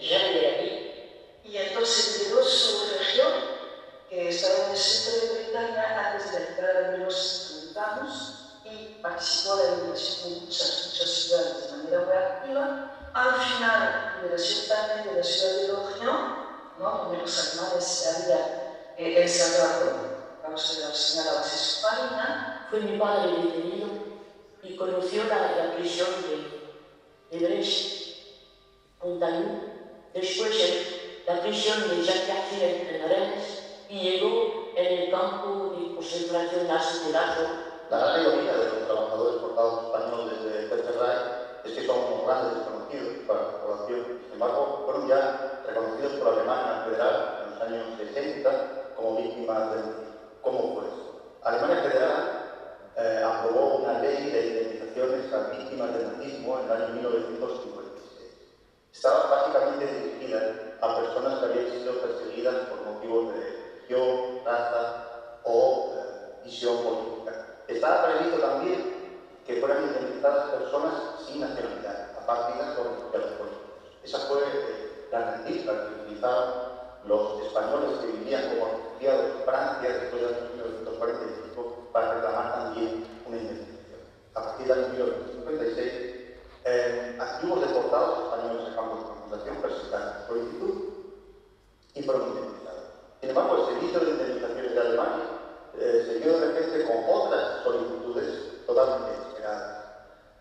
ya de aquí.
Y entonces heredó su región, que estaba en el centro de Bretaña antes de entrar en los puritanos, y participó de la liberación de muchas ciudades de manera muy activa. Al final, liberación también de la ciudad de Lorient, ¿no? Donde los alemanes se habían encerrado a causa de la señora submarina.
Fue mi padre detenido y conoció la prisión de Brecht, Contalú, después la prisión de Jacques Cartier en Rennes, y llegó en el campo de concentración nazi de Dachau.
La gran mayoría de los trabajadores forzados españoles del Tercer Reich es que son grandes desconocidos para la población. Sin embargo, fueron ya reconocidos por la Alemania Federal en los años 60 como víctimas del nazismo. ¿Cómo fue eso? Alemania Federal aprobó una ley de indemnizaciones a víctimas del nazismo en el año 1956. Estaba básicamente dirigida a personas que habían sido perseguidas por motivos de religión, raza o visión política. Estaba previsto también que fueran indemnizadas personas sin nacionalidad, apátridas o refugiados políticos. Esa fue la mentira que utilizaron los españoles que vivían como refugiados en Francia después del año 1945 para reclamar también una indemnización. A partir del año 1956, antiguos deportados españoles en campos de concentración presentaron solicitud y fueron indemnizados. Sin embargo, el servicio de indemnizaciones de Alemania se vio de repente con otras solicitudes totalmente inesperadas.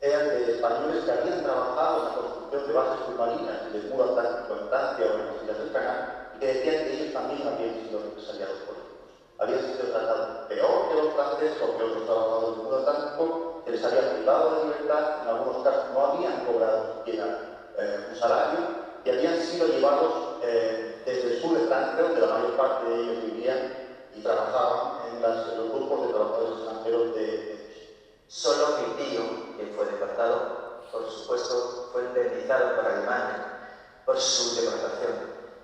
Eran de españoles que habían trabajado en la construcción de bases submarinas y del muro atlántico en Francia o en las Islas del Canal, y que decían que ellos también habían sido represaliados políticos. Habían sido tratados peor que los franceses o que otros trabajadores del muro atlántico, que les habían privado de libertad, en algunos casos no habían cobrado siquiera un salario, y habían sido llevados desde el sur de Francia, donde la mayor parte de ellos vivían y trabajaban en los grupos de trabajadores extranjeros de
Solo mi tío, que fue deportado, por supuesto, fue indemnizado por Alemania por su deportación.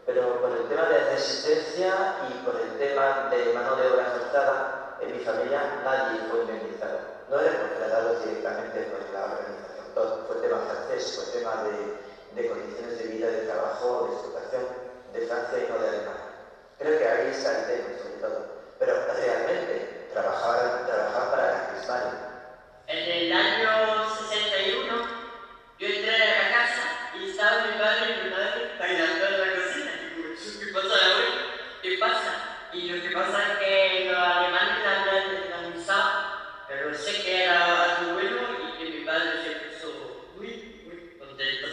Pero por el tema de resistencia y por el tema de mano de obra forzada, en mi familia nadie fue indemnizado. No eran contratados directamente por la organización. Todo fue tema francés, fue tema de condiciones de vida, de trabajo, de explotación de Francia y no de Alemania. Creo que ahí está el tema, sobre todo. Pero realmente trabajar para la Crismania.
En el año 61 yo entré a la casa y estaba mi padre y mi madre bailando en la cocina. ¿Qué pasa ahora? ¿Qué pasa? Y lo que pasa es que los alemanes hablan de la misa, pero sé que era algo bueno y que mi padre se puso muy contento.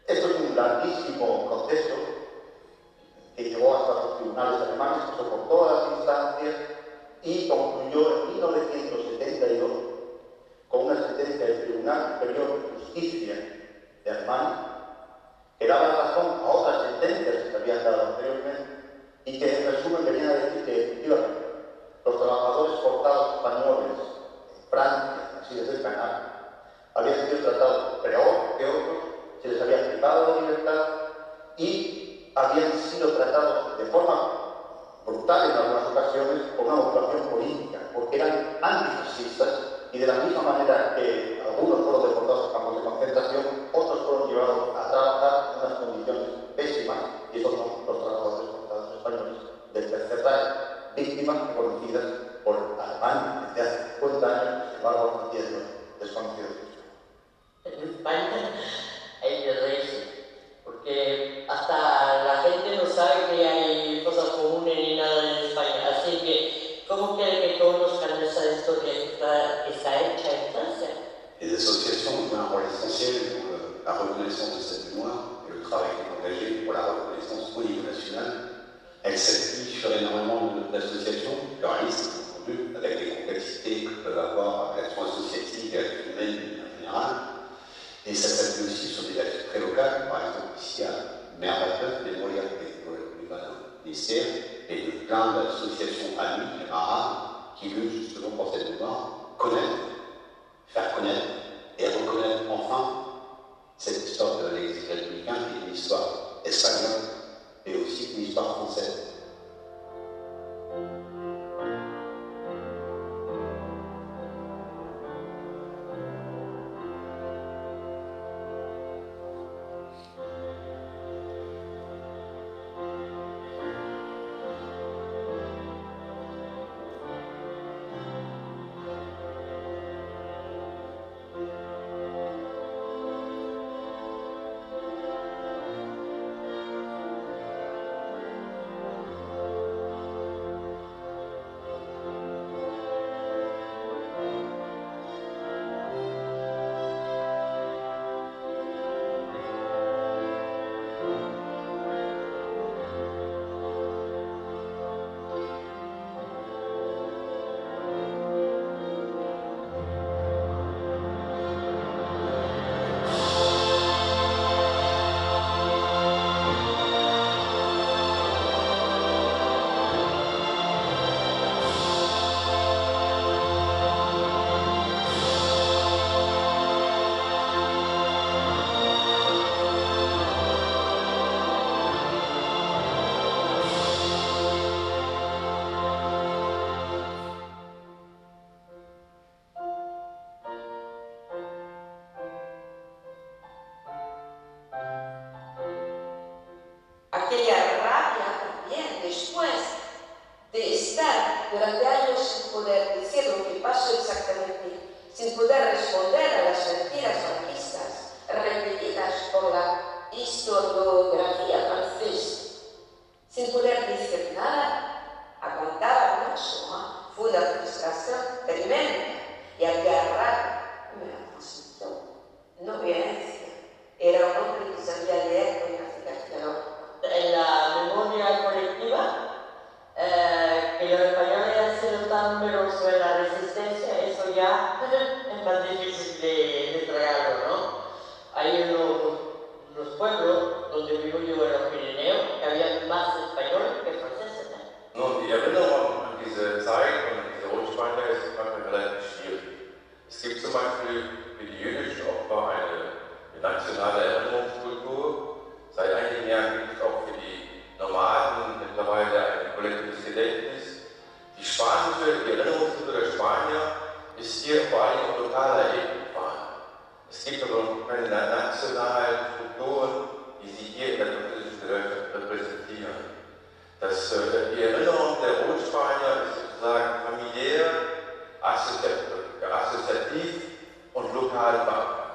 Esto es un larguísimo proceso que llegó hasta los tribunales alemanes, pasó por todas las instancias y concluyó en 1972 con una sentencia del Tribunal Superior de Justicia de Alemania que daba razón a otras sentencias que se habían dado anteriormente y que en resumen venían a decir que efectivamente los trabajadores forzados habían sido tratados peor que otros, se les había privado de libertad y habían sido tratados de forma brutal en algunas ocasiones por una motivación política, porque eran antifascistas y de la misma manera que algunos fueron deportados a campos de concentración, otros fueron llevados a trabajar en unas condiciones pésimas, y esos son los trabajadores deportados españoles del Tercer Reich, víctimas reconocidas por Alemania desde hace 50 años, sin embargo, hasta el día de hoy, desconocidos.
En España hay que reírse, porque hasta la gente no sabe que hay cosas comunes ni nada en España, así que ¿cómo quiere que conozcan esa historia que está hecha en Francia?
Les associations ont joué un rôle essentiel dans la reconnaissance de cette mémoire et le travail qui est engagé pour la reconnaissance au niveau national. Elles s'appuient sur énormément d'associations pluralistes, entendu, avec les complexités que peuvent avoir l'action associative et l'action humaine en général. Et ça s'appuie aussi sur des actions très locales, par exemple ici à Merbatteuf, les Molières du ministère, et de plein d'associations amies, camarades, qui veulent justement pour cette mémoire connaître, faire connaître et reconnaître enfin cette histoire de l'exil républicain qui est une histoire espagnole et aussi une histoire française.
Aquella rabia también después de estar durante años sin poder decir lo que pasó exactamente, sin poder responder a las mentiras franquistas repetidas por la historiografía francesa, sin poder decir nada, aguantaba mucho, ¿no? Fue una frustración tremenda y había rabia, una frustración, no violencia. Era un hombre que sabía leer con calificación.
En la memoria colectiva, que los españoles han sido tan numerosos en la resistencia, eso ya es más difícil de tragarlo, ¿no? Hay unos pueblos donde vivo yo en los Pirineos que había más españoles que franceses.
Nun, die Erinnerung an diese Zeit und an diese Rotschweine ist manchmal relativ schwierig. Es gibt zum Beispiel für die jüdischen Opfer eine nationale Erinnerungskultur. Seit einigen Jahren gibt es auch für die Nomaden mittlerweile ein kollektives Gedächtnis. Die Erinnerungskultur der Spanier ist hier vor allem auf lokaler Ebene vorhanden. Es gibt aber noch keine nationalen Strukturen, die sich hier in der französischen Gesellschaft repräsentieren. Die Erinnerung der Rotspanier ist sozusagen familiär, assoziativ und lokal verankert.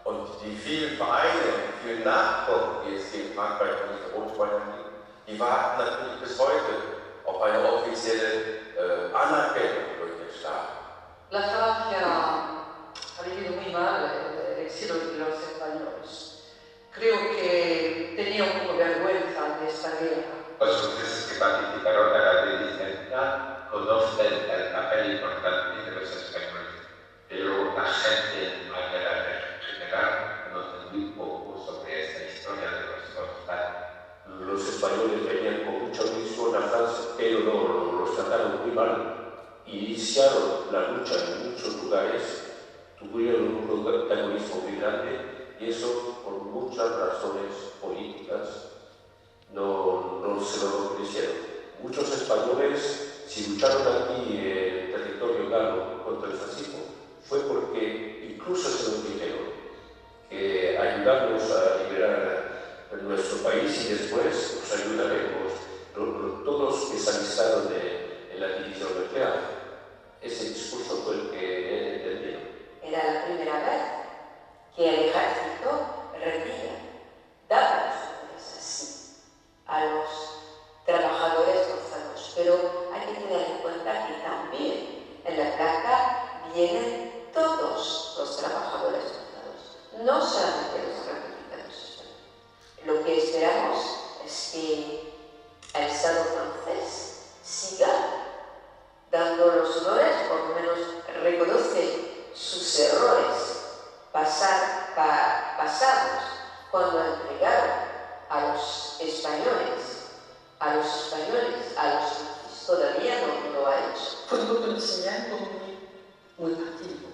Und die vielen Vereine und die vielen Nachkommen, die es hier in Frankreich von diesen Rotspaniern gibt, die warten natürlich bis heute auf eine offizielle Anerkennung durch den Staat.
La Francia ha vivido muy mal el exilio de los españoles. Creo que tenía un poco de vergüenza de esta guerra.
Los franceses que participaron en la resistencia conocen el papel importante de los españoles, pero la gente en general conoce muy poco sobre esta historia de los Rotschweine.
Los españoles venían con mucha ambición a Francia, pero no, los trataron muy mal. Iniciaron la lucha en muchos lugares tuvieron un protagonismo muy grande y eso, por muchas razones políticas, no se lo reconocieron. Muchos españoles, si lucharon aquí en el territorio galo contra el fascismo, fue porque incluso se nos dijeron que ayudarnos a liberar nuestro país y después nos ayudaremos todos que se alistaron en la división nuclear. Ese discurso fue el que entendieron.
Era la primera vez que el ejército daba los honores así a los trabajadores forzados. Pero hay que tener en cuenta que también en la placa vienen todos los trabajadores forzados, no solamente los republicanos. Lo que esperamos es que el Estado francés siga dando los honores, por lo menos reconoce sus errores pasados cuando entregaron a los españoles, a los franceses todavía no lo ha hecho.
Fue un conocimiento muy activo,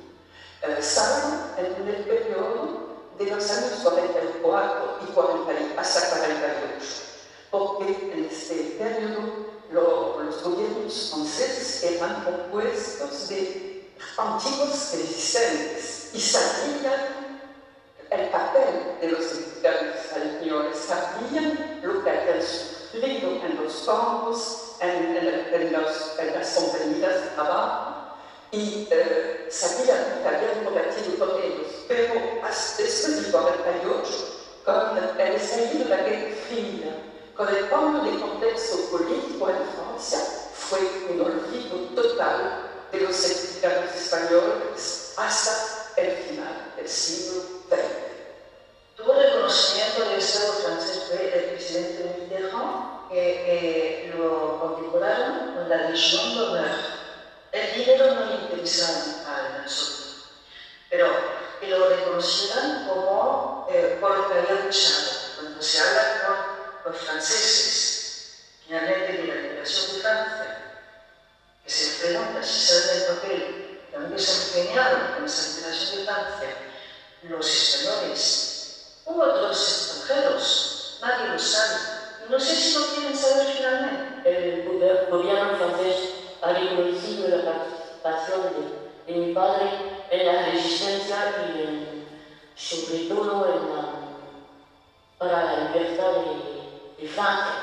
salvo en el periodo de los años 44 y 40, hasta 48, porque en este periodo los gobiernos franceses eran compuestos de antiguos resistentes y sabían el papel de los republicanos españoles, sabían lo que habían sufrido en los campos, en las compañías de trabajo, y sabían que habían combatido con ellos. Pero después del 48, con el estallido de la Guerra Fría, con el cambio de contexto político en Francia, fue un olvido total de los republicanos españoles hasta el final del siglo XX. Tuvo reconocimiento del Estado francés fue el presidente Mitterrand, que lo condecoraron con la Légion d'honneur. El dinero no le interesaba al soldado, pero que lo reconocieran como por lo que había luchado. Cuando se habla con los franceses, finalmente de la liberación de Francia, que se pregunta si saben el papel que han desempeñado en esa liberación de Francia los españoles u otros extranjeros, nadie lo sabe. No sé si lo quieren saber finalmente.
El gobierno francés ha reconocido la participación de mi padre en la resistencia y sobre todo para la libertad de Francia.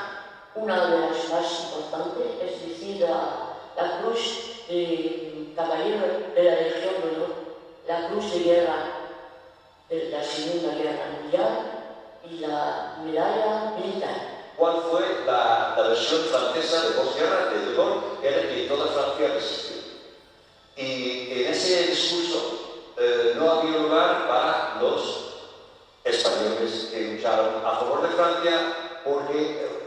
Una de las más importantes, es decir, la cruz de caballero de la Legión de Honor, la cruz de guerra de la Segunda Guerra Mundial y la medalla militar.
¿Cuál fue la versión francesa de posguerra de De Gaulle? Era que toda Francia resistió. Y en ese discurso no había lugar para los españoles que lucharon a favor de Francia, porque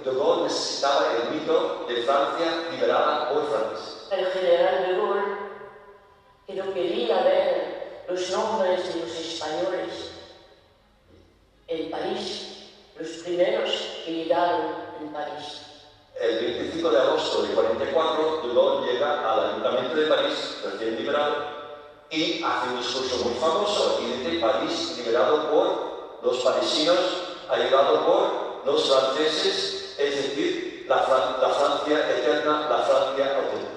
De Gaulle necesitaba el mito de Francia liberada por franceses.
El general De Gaulle, que no quería ver los nombres de los españoles en París, los primeros que llegaron en París.
El 25 de agosto de 44, De Gaulle llega al Ayuntamiento de París, recién liberado, y hace un discurso muy famoso y dice: París liberado por los parisinos, ayudado por los franceses, es decir, la Francia eterna, la Francia auténtica.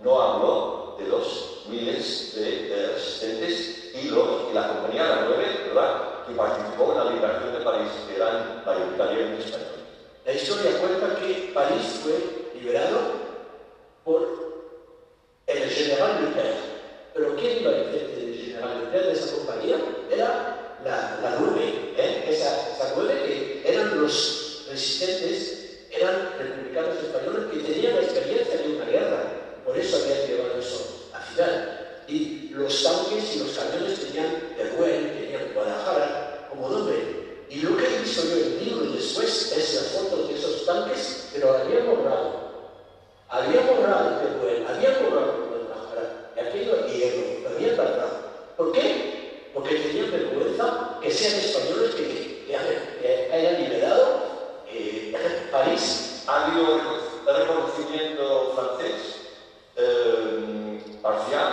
No habló de los miles de resistentes y la compañía La 9, ¿verdad?, que participó en la liberación de París, que eran mayoritariamente españoles.
La historia cuenta que París fue liberado por el general Leclerc. Pero ¿quién iba al frente del general Leclerc de esa compañía? Era la 9, esa 9 que eran los resistentes, eran republicanos españoles que tenían la experiencia de una guerra. Por eso habían llevado eso a final. Y los tanques y los camiones tenían Teruel, tenían Guadalajara como nombre. Y lo que he visto yo en el libro después es la foto de esos tanques, pero habían borrado Teruel, habían borrado Guadalajara, y aquello hierro, lo habían guardado. ¿Por qué? Porque tenían vergüenza que sean españoles que hayan liberado París.
Ha habido reconocimiento francés parcial,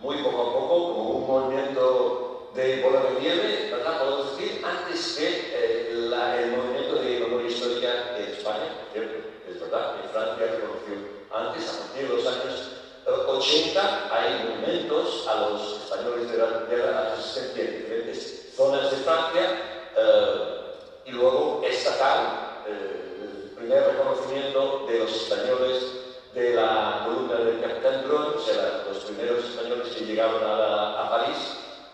muy poco a poco, como un movimiento de bola de nieve, ¿verdad? Podemos decir, antes que el movimiento de memoria histórica en España, ¿cierto? Es verdad, en Francia reconoció antes, a partir de los años 80, hay monumentos a los españoles de la resistencia en diferentes zonas de Francia, y luego estatal, el primer reconocimiento de los españoles de la columna del Capitán Dron, o sea, los primeros españoles que llegaron a París,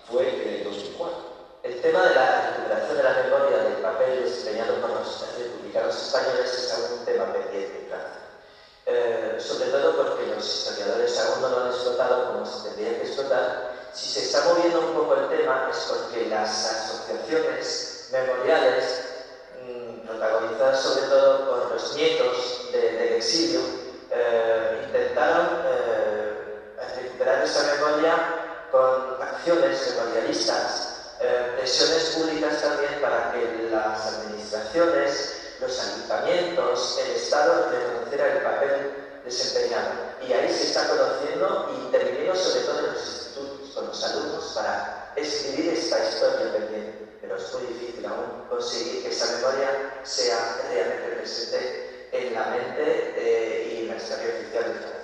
fue en 2004.
El tema de la recuperación de la memoria del papel desempeñado por los republicanos españoles es aún un tema pendiente en Francia. Sobre todo porque los historiadores aún no lo han explotado como se tendría que explotar. Si se está moviendo un poco el tema es porque las asociaciones memoriales, protagonizadas sobre todo por los nietos del exilio, intentaron recuperar esa memoria con acciones memorialistas, presiones públicas también para que las administraciones, los ayuntamientos, el Estado reconociera el papel desempeñado. Y ahí se está conociendo y interviniendo sobre todo en los institutos, con los alumnos, para escribir esta historia pendiente. Pero es muy difícil aún conseguir que esa memoria sea realmente presente en la mente y en la historia oficial de Francia.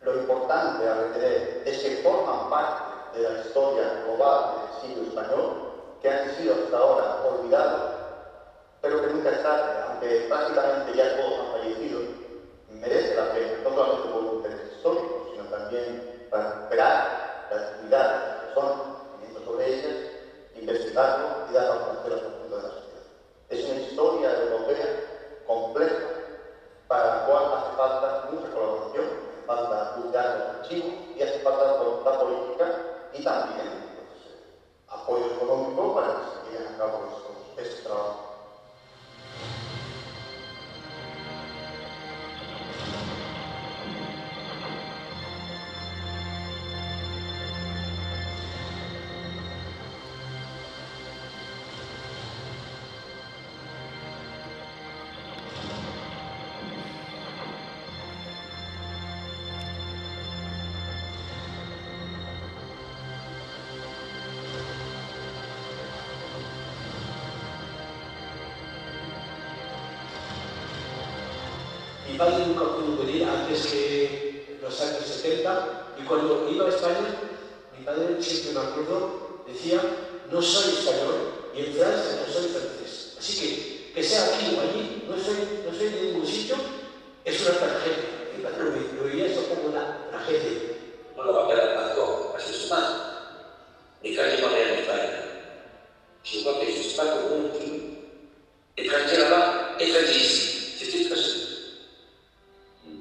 Lo importante a retener es que forman parte de la historia global del siglo español, que han sido hasta ahora olvidados, pero que nunca es tarde, aunque prácticamente ya todos han fallecido, merece la pena, no solamente por un interés histórico, sino también para recuperar la actividad de las personas, viviendo sobre ellas, investigarlo y darlo a conocer al conjunto de la sociedad. Es una historia europea compleja, para la cual hace falta mucha colaboración, hace falta buscar los archivos y hace falta voluntad política y también apoyo económico para que se lleven a cabo estos trabajos.
Mi padre nunca pudo venir antes que los años 70, y cuando iba a España, mi padre, siempre me acuerdo, decía: no soy español, y en Francia no soy francés. Así que sea aquí o allí, no soy de ningún sitio, es una tragedia. Mi padre lo veía esto como una tragedia.
Non lo va per al balcone, ma si sbaglia. Di calcio non è in Italia. Si può che si spacca comunque. E tranquilla là, e tranquillissimi. Si ti così.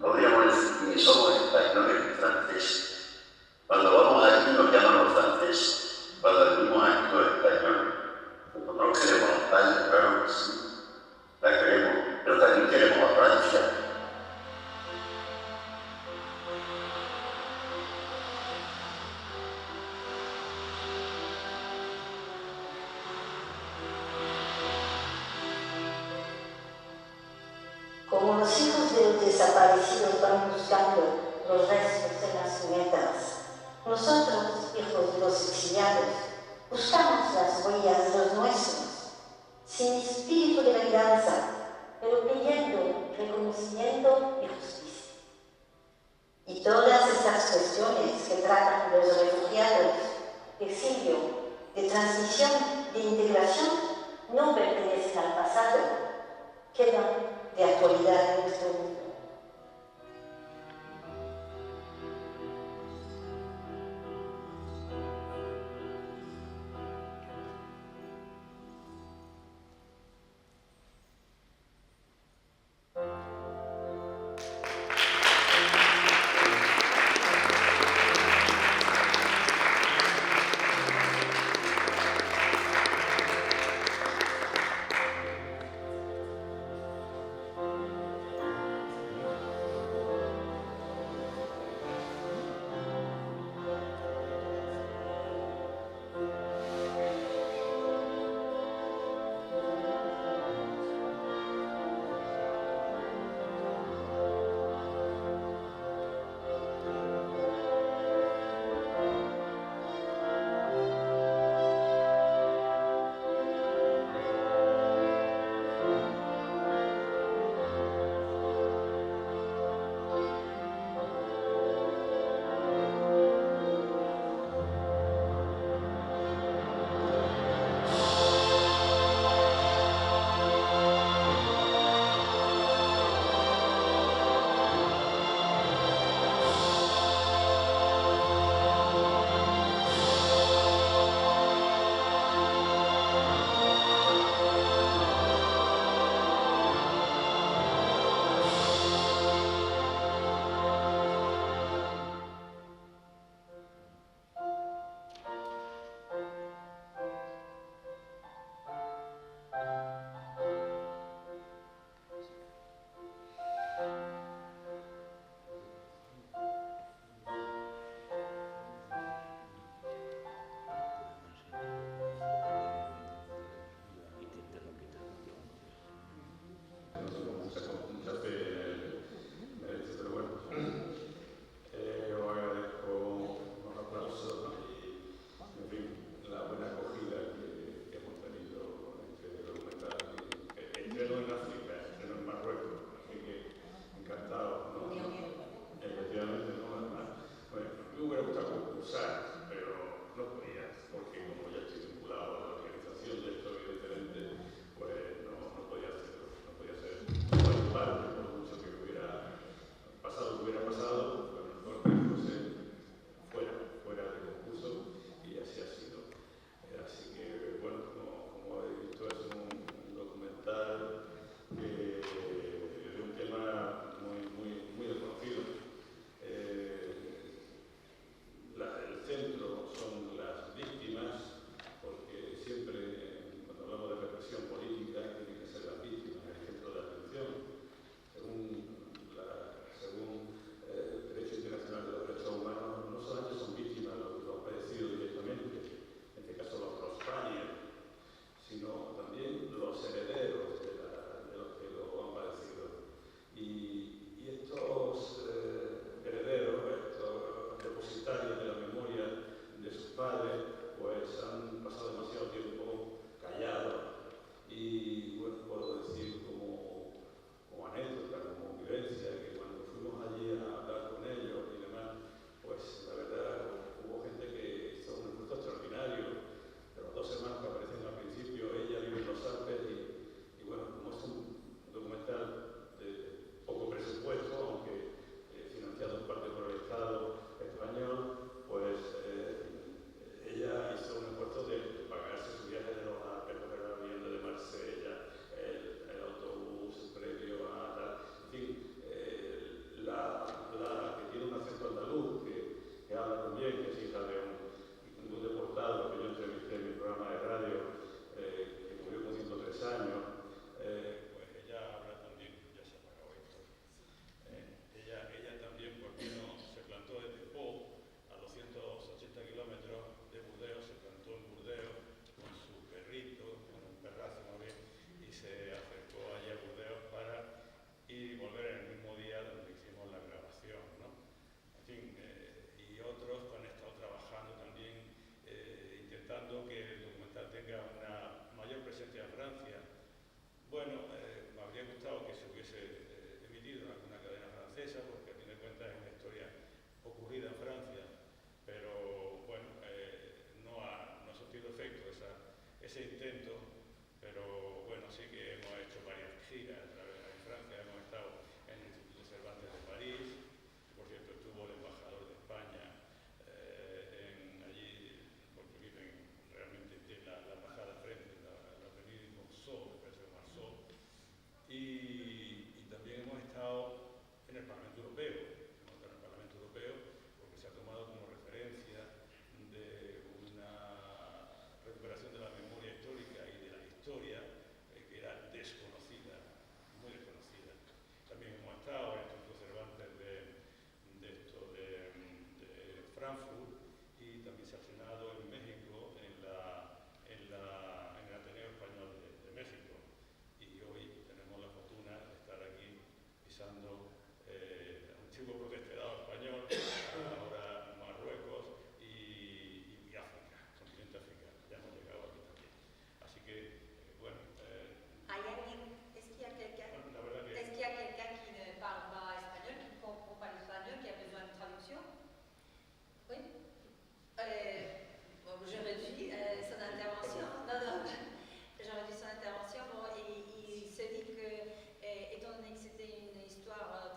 Podríamos decir que somos españoles y franceses. Cuando vamos allí nos llaman los franceses. Cuando venimos aquí los españoles. Nosotros queremos a España, claro que sí. La queremos, pero también queremos a Francia.
Como los hijos de los desaparecidos van buscando los restos en las cunetas, nosotros, hijos de los exiliados, buscamos las huellas de los nuestros, sin espíritu de venganza, pero pidiendo reconocimiento y justicia. Y todas estas cuestiones que tratan de los refugiados, de exilio, de transmisión, de integración, no pertenecen al pasado, quedan de actualidad en nuestro mundo.
hubiera gustado concursar, pero no podía, porque como ya estoy vinculado a la organización de esto, evidentemente, pues no podía hacerlo, no podía ser parte, por mucho que hubiera pasado lo que hubiera pasado, pues mejor que fuese fuera del concurso, y así ha sido. Así que, bueno, como habéis visto, es un documental de un tema muy desconocido. El centro son las víctimas, porque siempre cuando hablamos de represión política tienen que ser las víctimas el centro de atención. Según el derecho internacional de los derechos humanos, no solamente son víctimas los que lo han padecido directamente, en este caso los spaniards, sino también los herederos de los que lo han padecido. Y estos herederos, estos depositarios de la memoria de sus padres, pues han pasado demasiado tiempo callados. Y bueno, puedo decir como anécdota, como vivencia, que cuando fuimos allí a hablar con ellos y demás, pues la verdad hubo gente que hizo un esfuerzo extraordinario. De los dos hermanos que aparecen al principio, ella vive en los Alpes y bueno, como es un documental de poco presupuesto, aunque financiado en parte por el Estado español, pues ella hizo un esfuerzo de pagarse su viaje de los Alpes, coger el avión de Marsella, el autobús previo a tal, en fin, la que tiene un acento andaluz, que habla también, que es hija de un deportado que yo entrevisté en mi programa de radio, que murió con 103 años, pues ella habla también, ya se ha apagado esto, ella también, porque se plantó desde Pau a 280 kilómetros de Burdeos, se plantó en Burdeos con su perrito, con un perrazo más bien, y se acercó allá a Burdeos para ir y volver en el mismo día donde hicimos la grabación, ¿no? En fin, y otros que han estado trabajando también, intentando que el documental tenga una mayor presencia en Francia. Bueno, me habría gustado que se hubiese emitido en alguna cadena francesa, porque a fin de cuentas es una historia ocurrida en Francia, pero bueno, no ha surtido efecto ese intento, pero bueno, sí que hemos hecho varias giras en Francia, hemos estado en el Instituto Cervantes de París, por cierto estuvo el embajador de España allí, porque viven realmente tiene la embajada frente, la avenida Monceau, me parece que Marceau, y también hemos estado en el Parlamento Europeo, porque se ha tomado como referencia de una recuperación de la memoria histórica y de la historia que era desconocida, muy desconocida. También hemos estado en el Instituto Cervantes de Frankfurt, y también se ha estrenado en México, en el Ateneo Español de México. Y hoy tenemos la fortuna de estar aquí pisando antiguo protectorado español, ahora Marruecos y África, continente africano. Ya hemos llegado aquí también. Así que, bueno.
¿Hay alguien? ¿Es que hay quelqu'un qui ne parle pas espagnol, qui ne comprend pas l'espagnol, qui a besoin de traduction? Oui. Je réduis son intervention. Non. Je réduis son intervention. Bon, il se dit que, étant donné que c'était une histoire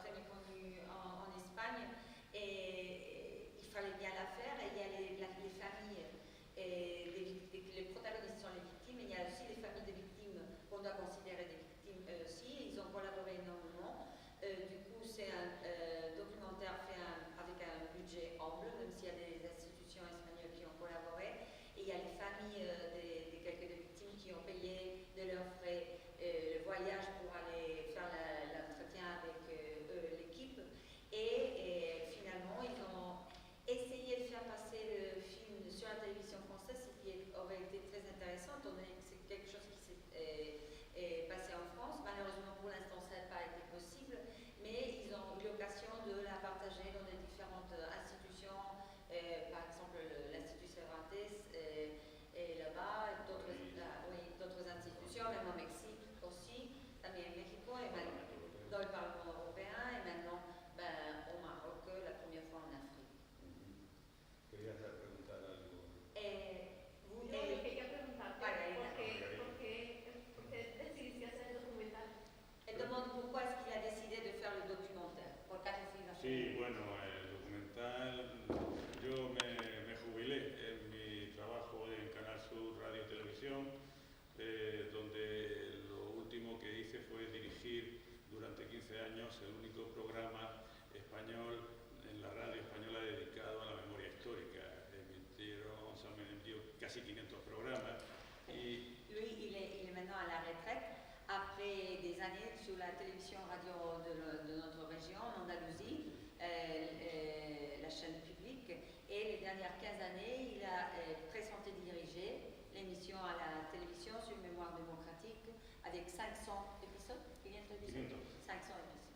casi 500 programas.
Lui, il est maintenant à la retraite, après des années sur la télévision radio de notre région, en Andalousie, la chaîne publique, et les dernières 15 années, il a présenté, dirigé l'émission à la télévision sur Mémoire démocratique, avec 500 épisodes, 500 épisodes. 500 épisodes.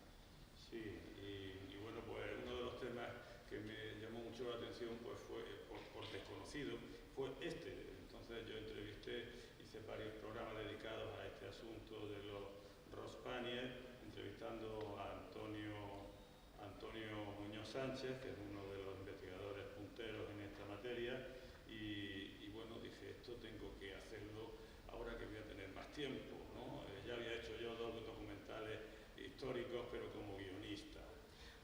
Sí, y bueno, pues uno de los temas que me llamó mucho la atención pues fue, por desconocido, fue este. Entonces yo entrevisté, hice varios programas dedicados a este asunto de los Rospanies, entrevistando a Antonio Muñoz Sánchez, que es uno de los investigadores punteros en esta materia, y bueno, dije, esto tengo que hacerlo ahora que voy a tener más tiempo, ¿no? Ya había hecho yo 2 documentales históricos, pero como guionista.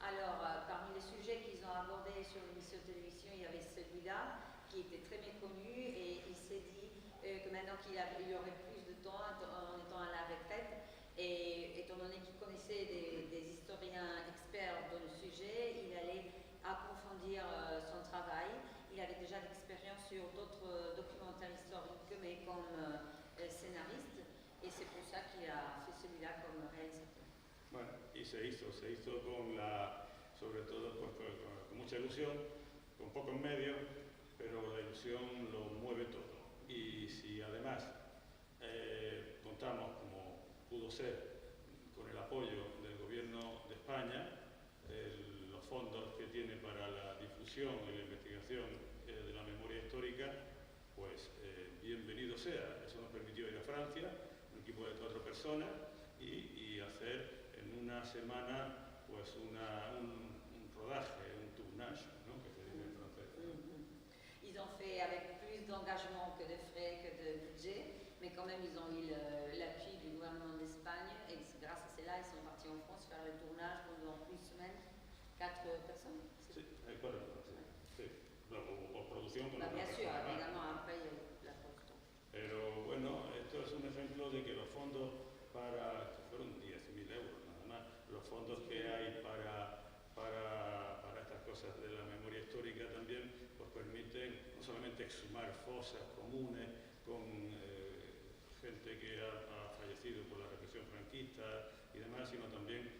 Alors, parmi les sujets qu'ils ont abordés sur l'émission de télévision, il y avait celui-là qui était très méconnu, et il s'est dit que maintenant qu'il aurait plus de temps en étant à la retraite, et étant donné qu'il connaissait des historiens experts dans le sujet, il allait approfondir son travail. Il avait déjà l'expérience sur d'autres documentaires historiques, mais comme scénariste, et c'est pour ça qu'il a fait celui-là comme réalisateur.
Bueno, y se hizo sobre todo pues, con mucha ilusión, con pocos medios, pero la ilusión lo mueve todo. Y si además contamos, como pudo ser, con el apoyo del Gobierno de España, los fondos que tiene para la difusión y la investigación de la memoria histórica, pues bienvenido sea. Eso nos permitió ir a Francia, un equipo de 4 personas, y hacer en una semana pues un rodaje, un tournage, ¿no? Que se dice en francés.
Ils ont fait avec plus d'engagement que de frais, que de budget, mais quand même ils ont eu l'appui du gouvernement d'Espagne, et grâce à cela ils sont partis en France faire le tournage pendant une semaine, 4 personnes.
Sí, 4 personas, sí. O producción con
Bien sûr, évidemment, après la poste.
Pero bueno, esto es un ejemplo de que los fondos para, que fueron 10.000 euros nada más, los fondos que hay para estas cosas de la memoria histórica también pues permiten no solamente exhumar fosas comunes con gente que ha fallecido por la represión franquista y demás, sino también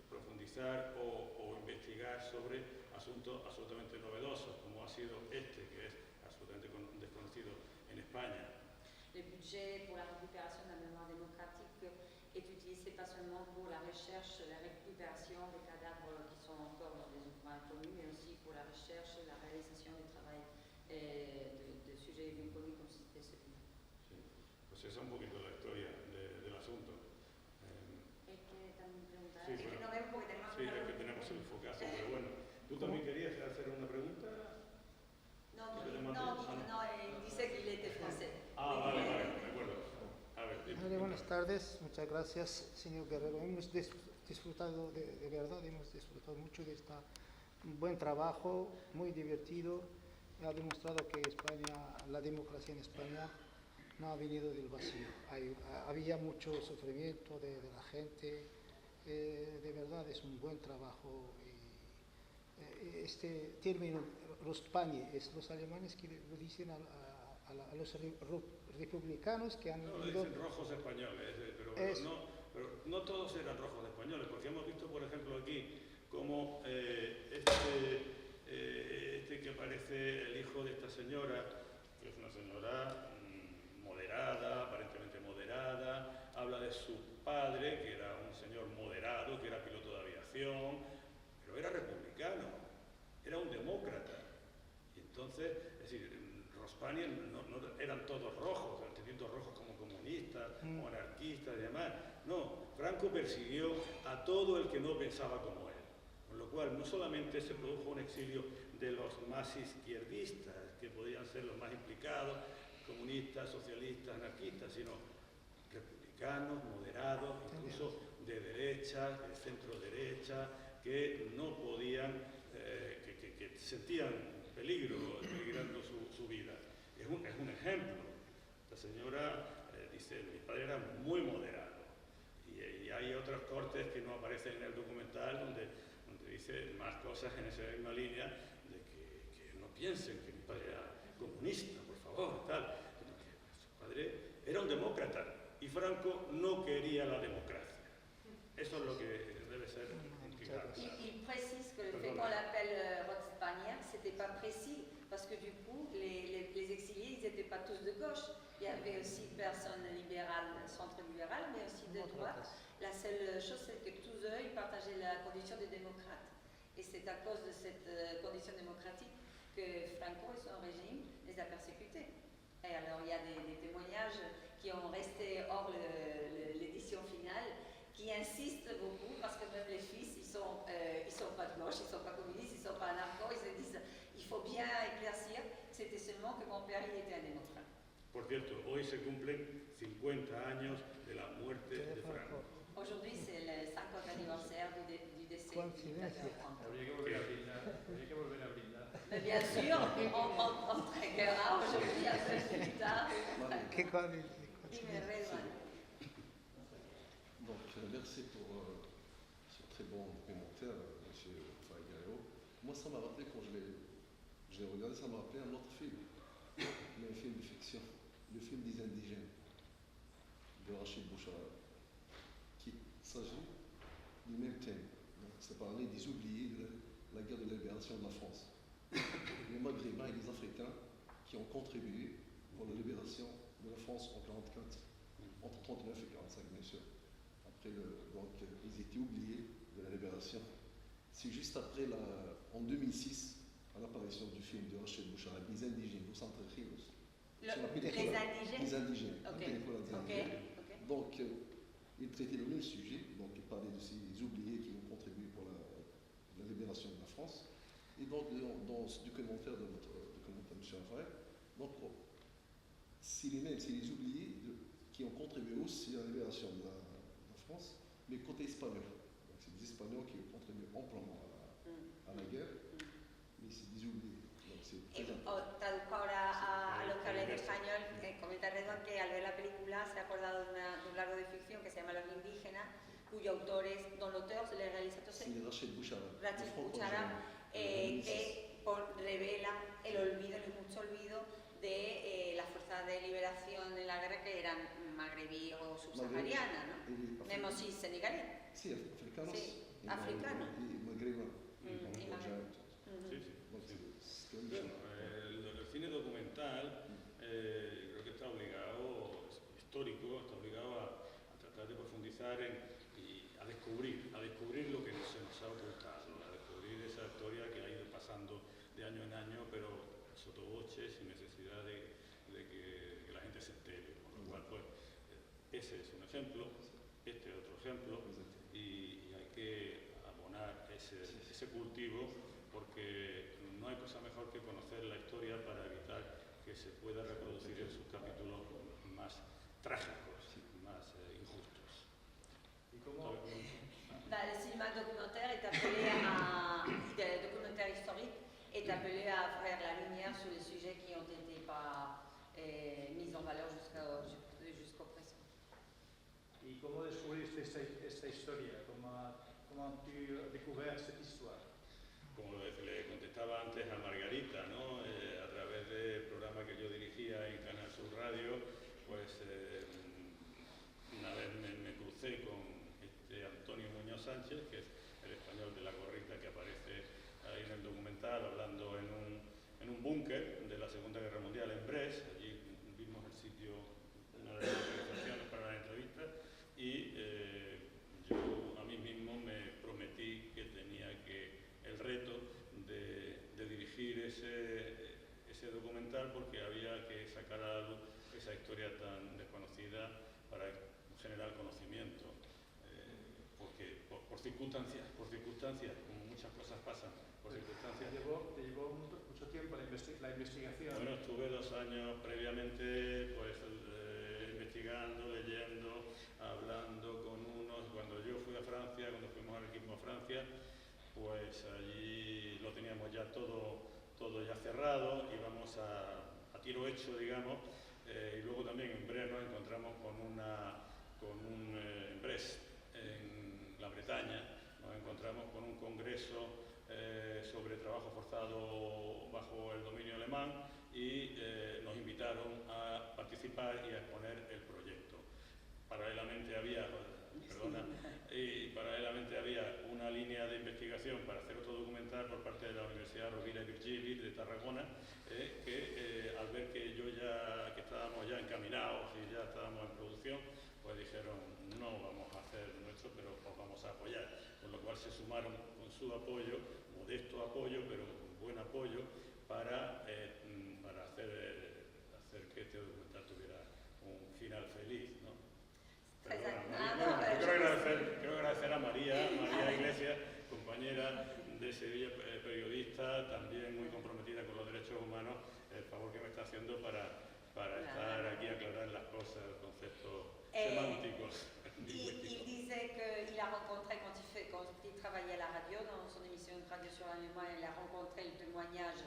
profundizar o investigar sobre asuntos absolutamente novedosos, como ha sido este, que es absolutamente desconocido en España.
Le budget pour la récupération de la mémoire démocratique est utilisé pas seulement pour la recherche, la récupération des cadavres qui sont encore dans des endroits inconnus, mais aussi pour la recherche, la réalisation du travail de sujets bien connus comme c'était celui-là.
Sí, pues esa es un poquito la historia del asunto.
Es que también preguntar,
sí,
es que no veo porque tenemos
sí, es que tenemos el focazo, pero bueno. ¿Tú también querías hacer una pregunta?
No, dice que él était français.
Vale, de acuerdo. A ver,
buenas tardes, muchas gracias, señor Guerrero. Hemos disfrutado, de verdad, hemos disfrutado mucho de este buen trabajo, muy divertido. Ha demostrado que España, la democracia en España no ha venido del vacío. Había mucho sufrimiento de la gente. De verdad es un buen trabajo. Este término Rospanie es los alemanes que lo dicen a los republicanos que han
lo
ido...
dicen rojos españoles, pero no todos eran rojos españoles, porque hemos visto, por ejemplo, aquí como este que aparece, el hijo de esta señora, que es una señora moderada, aparentemente moderada, habla de su padre, que era un señor moderado, que era piloto de aviación, pero era republicano, era un demócrata. Y entonces, es decir, Rospanie no eran todos rojos, entendiendo rojos como comunistas o anarquistas y demás. No, Franco persiguió a todo el que no pensaba como él. Con lo cual, no solamente se produjo un exilio de los más izquierdistas, que podían ser los más implicados, comunistas, socialistas, anarquistas, sino republicanos, moderados, incluso de derecha, de centro derecha, que no podían, que sentían peligrando su vida. Es un ejemplo. La señora dice, mi padre era muy moderado. Y hay otros cortes que no aparecen en el documental donde dice más cosas en esa misma línea de que no piensen que mi padre era comunista, por favor, tal. Franco no quería la democracia. Eso es lo que debe ser claro.
Il précise que le fait qu'on l'appelle Rotspanière, c'était pas précis, parce que du coup, les exilés, ils n'étaient pas tous de gauche. Il y avait aussi personnes libérales, centre-libérales, mais aussi de droite. La seule chose, c'est que tous eux, ils partageaient la condition des démocrates. Et c'est à cause de cette condition démocratique que Franco et son régime les a persécutés. Et alors, il y a des témoignages qui ont resté hors l'édition finale, qui insistent beaucoup, parce que même les fils, ils sont pas de gauche, ils sont pas communistes, ils sont pas anarchos, ils se disent, il faut bien éclaircir, c'était seulement que mon père, il était un démocrate.
Por cierto, hoy se cumplen 50 años de la muerte de Franco.
Aujourd'hui, c'est le 50 anniversaire du décès du dictateur Franco.
Habría que volver a brindar, habría que volver a brindar.
Mais bien sûr, on trinquera aujourd'hui un peu plus tard. Dime, Redouane.
Donc, merci pour ce très bon documentaire, M. Fagaro. Moi, ça m'a rappelé, quand je l'ai regardé, ça m'a rappelé un autre film, mais un film de fiction, le film des Indigènes, de Rachid Bouchara, qui s'agit du même thème. Ça parlait des oubliés de la guerre de libération de la France. Les Maghrébins et les Africains qui ont contribué pour la libération de la France en 1944, entre 1939 et 1945, bien sûr. Donc, ils étaient oubliés de la libération. C'est juste après, en 2006, à l'apparition du film de Rachid Bouchara, Les Indigènes, Los Entrerios.
Les Indigènes.
Les Indigènes.
Okay.
Donc, il traitait le même sujet. Donc, il parlait de ces oubliés qui ont contribué pour la libération de la France. Et donc, dans ce documentaire de votre documentaire, M. Affaire, donc, c'est les oubliés qui ont contribué aussi à la libération de la France, mais côté espagnol. Donc, c'est des Espagnols qui ont contribué amplement à la guerre, mais c'est des oubliés.
Traduzco ahora a lo que habla en español. Comenta Redouane que al ver la película se ha acordado de un largo de ficción que se llama Los Indígenas, cuyo autor es Don Loteur, el realizador es
Rachid Bouchara,
que revela el olvido, el mucho olvido de las fuerzas de liberación en la guerra que eran magrebí o subsaharianas, ¿no? Même aussi sénégalais.
Sí, africanos.
Sí, africanos.
Y magrebíes.
El cine documental creo que está obligado, histórico, está obligado a tratar de profundizar y a descubrir lo que se nos ha ocultado, a descubrir esa historia que ha ido pasando de año en año, pero sotoboche, sin necesidad de que la gente se entere. Con lo cual, pues, ese es un ejemplo, este es otro ejemplo, y hay que abonar ese cultivo, porque no hay cosa mejor que conocer la historia para evitar que se pueda reproducir en sus capítulos más trágicos, más injustos.
¿Y cómo?
Le cinéma documentaire est appelé le documentaire historique est appelé à faire la lumière sur les sujets qui n'ont été pas mis en valeur jusqu'au présent.
¿Y cómo descubriste esta historia? ¿Cómo has descubierto esta historia?
Como le contestaba antes a Margarita, ¿no? A través del programa que yo dirigía en Canal Sur Radio, pues una vez me crucé con Antonio Muñoz Sánchez, que es el español de la gorrita que aparece ahí en el documental, hablando en un búnker de la Segunda Guerra Mundial en Brest. Allí vimos el sitio, una de las localizaciones para la entrevista, y yo a mí mismo me prometí que tenía el reto de dirigir ese documental, porque había que sacar a la luz esa historia tan desconocida para generar conocimiento. Porque por circunstancias, como muchas cosas pasan, por circunstancias.
¿Te llevó mucho tiempo la investigación?
Bueno, estuve 2 años previamente, pues investigando, leyendo, hablando con unos. Cuando yo fui a Francia, cuando fuimos al equipo a Francia, pues allí lo teníamos ya todo ya cerrado, íbamos a tiro hecho, digamos, y luego también en Brest nos encontramos en Brest, en la Bretaña, nos encontramos con un congreso sobre trabajo forzado bajo el dominio alemán, y nos invitaron a participar y a exponer el proyecto. paralelamente había una línea de investigación para hacer otro documental por parte de la Universidad Rovira i Virgili de Tarragona, que al ver que que estábamos ya encaminados y ya estábamos en producción, pues dijeron, no vamos a hacer nuestro, pero os vamos a apoyar. Con lo cual se sumaron con su apoyo, modesto apoyo, pero buen apoyo, para hacer que este documental tuviera un final feliz, ¿no? Quiero agradecer a María Iglesias, compañera de Sevilla, periodista, también muy comprometida con los derechos humanos, el favor que me está haciendo para estar aquí a aclarar las cosas, los conceptos semánticos.
Il disait qu'il a rencontré, quand il travaillait à la radio, dans son émission de radio sur l'allemand, il a rencontré le témoignage,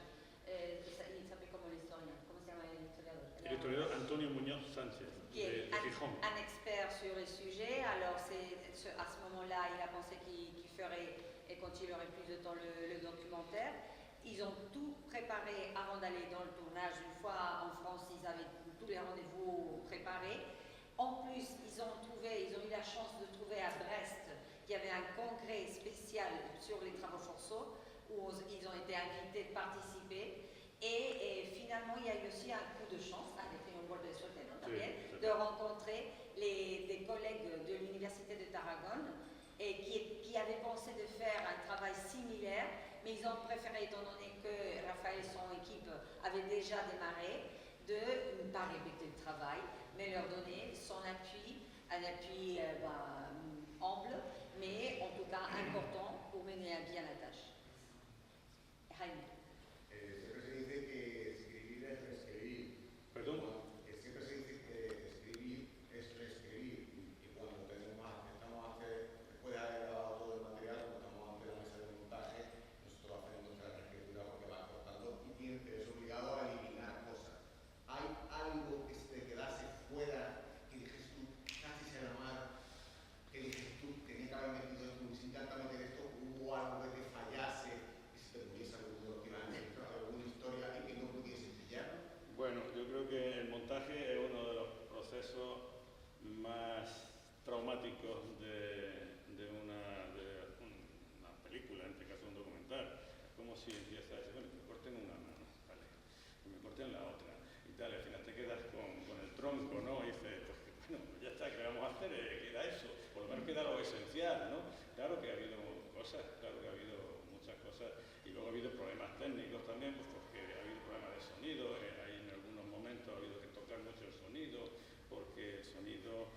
il s'appelait comment l'historien, comment se llama el historiador?
El historiador Antonio Muñoz Sánchez, de Gijón.
Un expert sur le sujet, alors à ce moment-là, il a pensé qu'il ferait et quand il aurait plus de temps le documentaire. Ils ont tout préparé avant d'aller dans le tournage. Une fois en France, ils avaient tous les rendez-vous préparés. En plus, ils ont eu la chance de trouver à Brest qu'il y avait un congrès spécial sur les travaux forçaux où ils ont été invités de participer. Et finalement, il y a eu aussi un coup de chance, avec un bol de suerte, ¿no? También, de rencontrer des collègues de l'Université de Tarragone qui avaient pensé de faire un travail similaire, mais ils ont préféré, étant donné que Raphaël et son équipe avaient déjà démarré, de ne pas répéter le travail, mais leur donner son appui, un appui humble, mais en tout cas important pour mener à bien la tâche. Jaime.
Siempre se dice que escribir es reescribir.
¿Perdón?
Siempre se dice que escribir es reescribir. Y cuando después de haber grabado todo el material, cuando estamos ante la mesa de montaje, nosotros hacemos nuestra reescritura porque va cortando y es obligado a eliminar cosas. ¿Hay algo que se te quedase fuera que dijes tú, casi se la mar, que dijes tú, tenía que haber metido esto, si intenta meter esto, hubo algo que te fallase, que se te pudiese alguna historia y que no pudiese pillar?
Bueno, yo creo que el montaje es uno de los procesos más traumáticos de una película, en este caso un documental. Es como si empiezas a decir, bueno, que me corten una mano, vale, que me corten la otra, y tal, y al final te quedas con el tronco, ¿no? Y dices, pues bueno, ya está, ¿qué vamos a hacer? Queda eso, por lo menos queda lo esencial, ¿no? Claro que ha habido cosas, claro que ha habido muchas cosas, y luego ha habido problemas técnicos también, pues porque ha habido problemas de sonido, hay en algunos momentos ha habido que tocar mucho el sonido, porque el sonido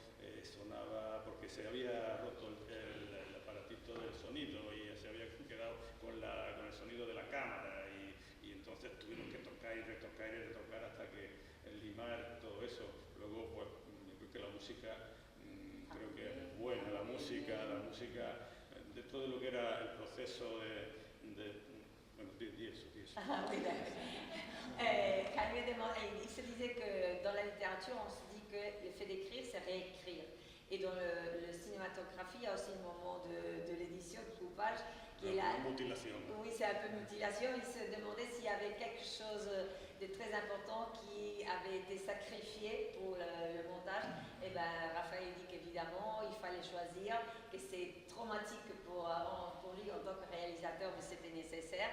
sonaba, porque se había roto el aparatito del sonido y se había quedado con el sonido de la cámara y entonces tuvimos que tocar y retocar hasta que limar todo eso. Luego, pues, yo creo que la música, creo que es buena, la música, dentro de lo que era el proceso bueno, dis eso.
Il se disait que dans la littérature, on se dit que le fait d'écrire, c'est réécrire. Et dans le cinématographie, il y a aussi le moment de l'édition, du coupage, qui est là.
Mutilation.
Oui, c'est un peu mutilation. Il se demandait s'il y avait quelque chose de très important qui avait été sacrifié pour le montage. Et bien, Raphaël dit qu'évidemment, il fallait choisir, que c'est traumatique pour lui en tant que réalisateur, mais c'était nécessaire.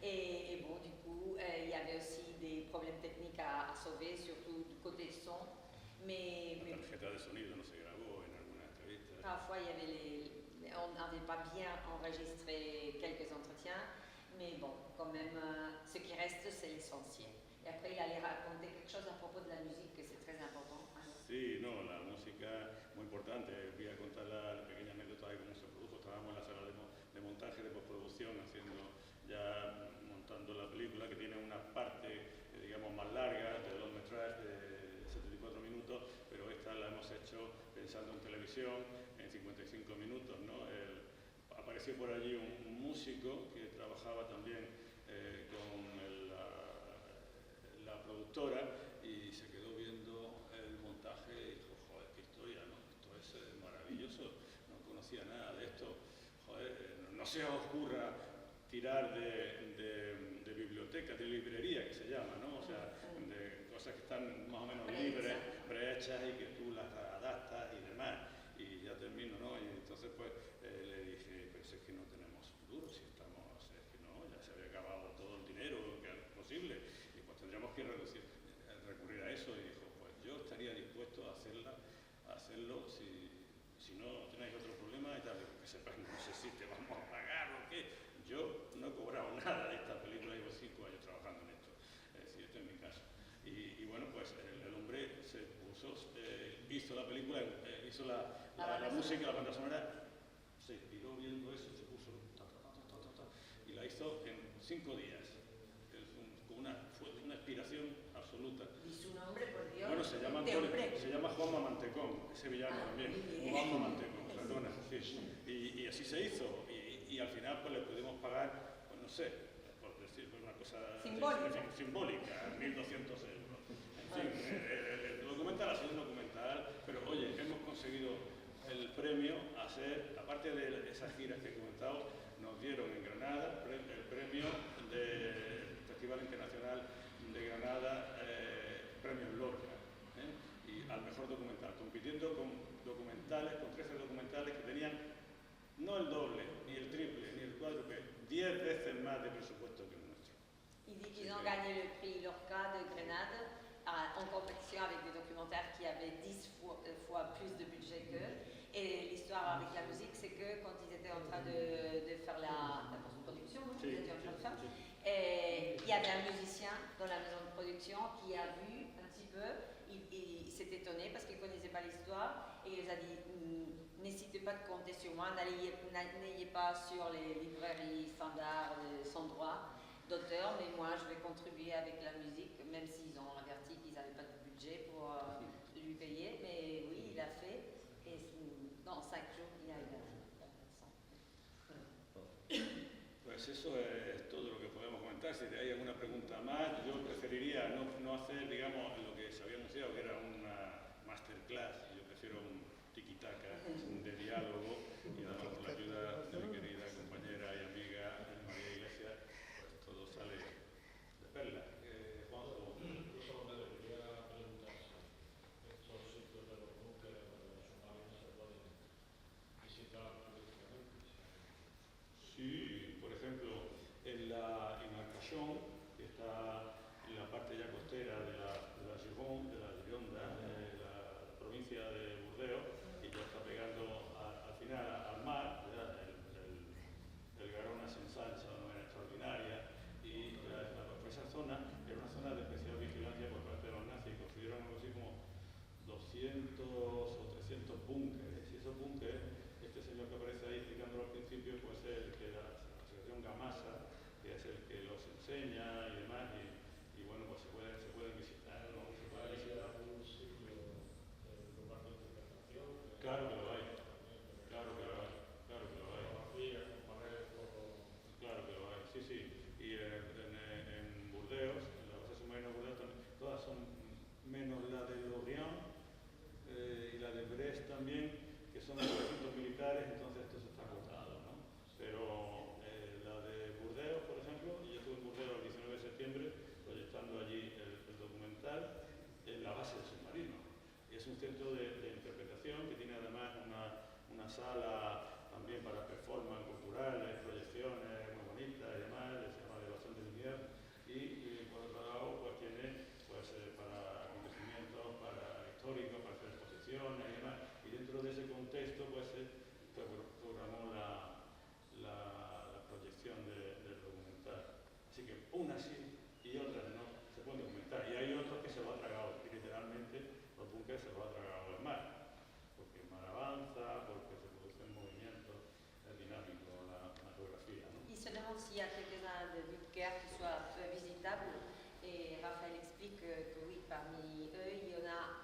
Et bon, du coup, il y avait aussi des problèmes techniques à sauver, surtout du côté son. Mais
la tarjeta de sonido no se grabó en alguna entrevista.
Parfois, on n'avait pas bien enregistré quelques entretiens, mais bon, quand même, ce qui reste, c'est l'essentiel. Et après, il allait raconter quelque chose à propos de la musique, que c'est très important.
Sí, no, la música muy importante. Voy a contar la pequeña anécdota de cómo se produjo. Estábamos en la sala de montaje, de postproducción, montando la película, que tiene una parte, digamos, más larga, de long metrage, de 74 minutos, pero esta la hemos hecho pensando en televisión en 55 minutos, ¿no? Apareció por allí un músico que trabajaba también con la productora y se quedó viendo el montaje y dijo, joder, qué historia, ¿no? Esto es maravilloso, no conocía nada de esto, joder, no se os ocurra tirar de biblioteca, de librería que se llama, ¿no? O sea, de cosas que están más o menos libres prehechas y que tú las adaptas y demás. Y ya termino, ¿no? Y entonces pues le dije, pero es que no tenemos duros, si estamos, es que no, ya se había acabado todo el dinero que es posible y pues tendríamos que recurrir a eso. Y dijo, pues yo estaría dispuesto a hacerlo si no tenéis otro problema y tal. Que sepas, no sé si te vamos a pagar o qué. Yo no he cobrado nada de esta película, llevo 5 años trabajando en esto. Es decir, esto es mi caso. Y bueno, pues el hombre se puso, hizo la película, hizo la música, la banda sonora, se inspiró viendo eso, se puso y la hizo en 5 días. Fue una inspiración absoluta.
¿Y su nombre, por Dios?
Bueno, se llama Juanma Mantecón, ese villano también. Juanma Mantecón, perdona, sí. Y así se hizo. Y al final pues le pudimos pagar, pues no sé, por decir una cosa simbólica, 1.200 euros. En fin, el documental ha sido un documental, pero oye, hemos conseguido el premio a ser, aparte de esas giras que he comentado, nos dieron en Granada el premio del Festival Internacional de Granada, premio Lorca, y al mejor documental, compitiendo con 13 documentales que tenían no el doble, ni el triple, ni el cuádruple, 10 veces más de presupuesto que el nuestro.
Il dit qu'ils ont gagné le prix Lorca de Grenade en compétition avec des documentaires qui avaient 10 fois plus de budget qu'eux. Et l'histoire avec la musique, c'est que quand ils étaient en train de faire la post-production, ils étaient en train de faire, et il y avait un musicien dans la maison de production qui a vu un petit peu, il s'est étonné parce qu'il ne connaissait pas l'histoire, et il les a dit, n'hésitez pas de compter sur moi, n'ayez pas sur les librairies standards sans droit d'auteur, mais moi je vais contribuer avec la musique, même s'ils ont averti qu'ils n'avaient pas de budget pour lui payer, mais oui, il a fait, et dans 5 jours, il a eu la
Pues eso es todo lo que podemos comentar. Si hay alguna pregunta más, yo preferiría no hacer, digamos, lo que se había anunciado, que era una masterclass. Yo prefiero un tiki-taka de diálogo, y además con la ayuda de mi querida compañera y amiga María Iglesias, pues todo sale de perla. Juanjo.
Yo solamente quería preguntar si estos sitios de los búnkeres o de los submarinos se pueden visitar turísticamente.
Sí, por ejemplo, en Arcachon, que está en la parte ya costera de la Gironda, la provincia de Burdeos, y ya está pegando al final al mar, el Garona se ensancha de una manera extraordinaria, y esa zona era una zona de especial vigilancia por parte de los nazis. Construyeron algo así como 200 o 300 búnkeres, y esos búnkeres, este señor que aparece ahí explicándolo al principio, pues es el que la asociación Gamasa, que es el que los enseña y demás, y bueno, pues se pueden visitar, ¿no? Se puede visitar.
¿Algún sitio de lugar de interpretación?
Claro que lo hay, claro que lo hay, claro que lo hay. Claro que lo hay, sí, sí. Y en Burdeos, en la base submarina de Burdeos, también, todas son menos la de Lorient y la de Brest también, que son recintos militares, entonces esto se está agotado, ¿no? Pero la de Burdeos, por ejemplo, y yo estuve en Burdeos el 19 de septiembre proyectando allí el documental en la base del submarino. Y es un centro de interpretación que tiene además una sala también para performance culturales, proyecciones muy bonitas y demás, se llama Elevación de Lumière, y por otro lado pues tiene pues, para acontecimientos, para históricos, para hacer exposiciones y demás. Y dentro de ese contexto pues se programó la proyección del documental. Así que unas sí y otras no se pueden documentar. Y hay otros que se lo ha tragado, y literalmente los búnkeres se lo ha tragado el mar. Porque el mar avanza, porque se producen movimientos, es dinámico la geografía, ¿no?
Il se demande s'il y a quelques-uns de bunkers qui soient peu visitables. Et Raphaël explique que oui, parmi eux, il y en a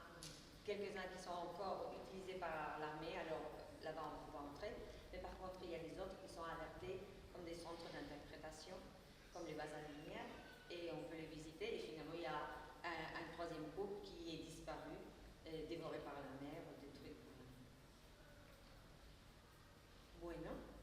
quelques-uns qui sont encore utilisés par l'armée, alors là-bas on peut pas entrer. Mais par contre, il y a les autres qui sont adaptés comme des centres d'interprétation, comme les bases à lumière, et on peut les visiter. Et finalement, il y a un troisième groupe qui est disparu, dévoré par la mer, détruit par la mer. Bueno.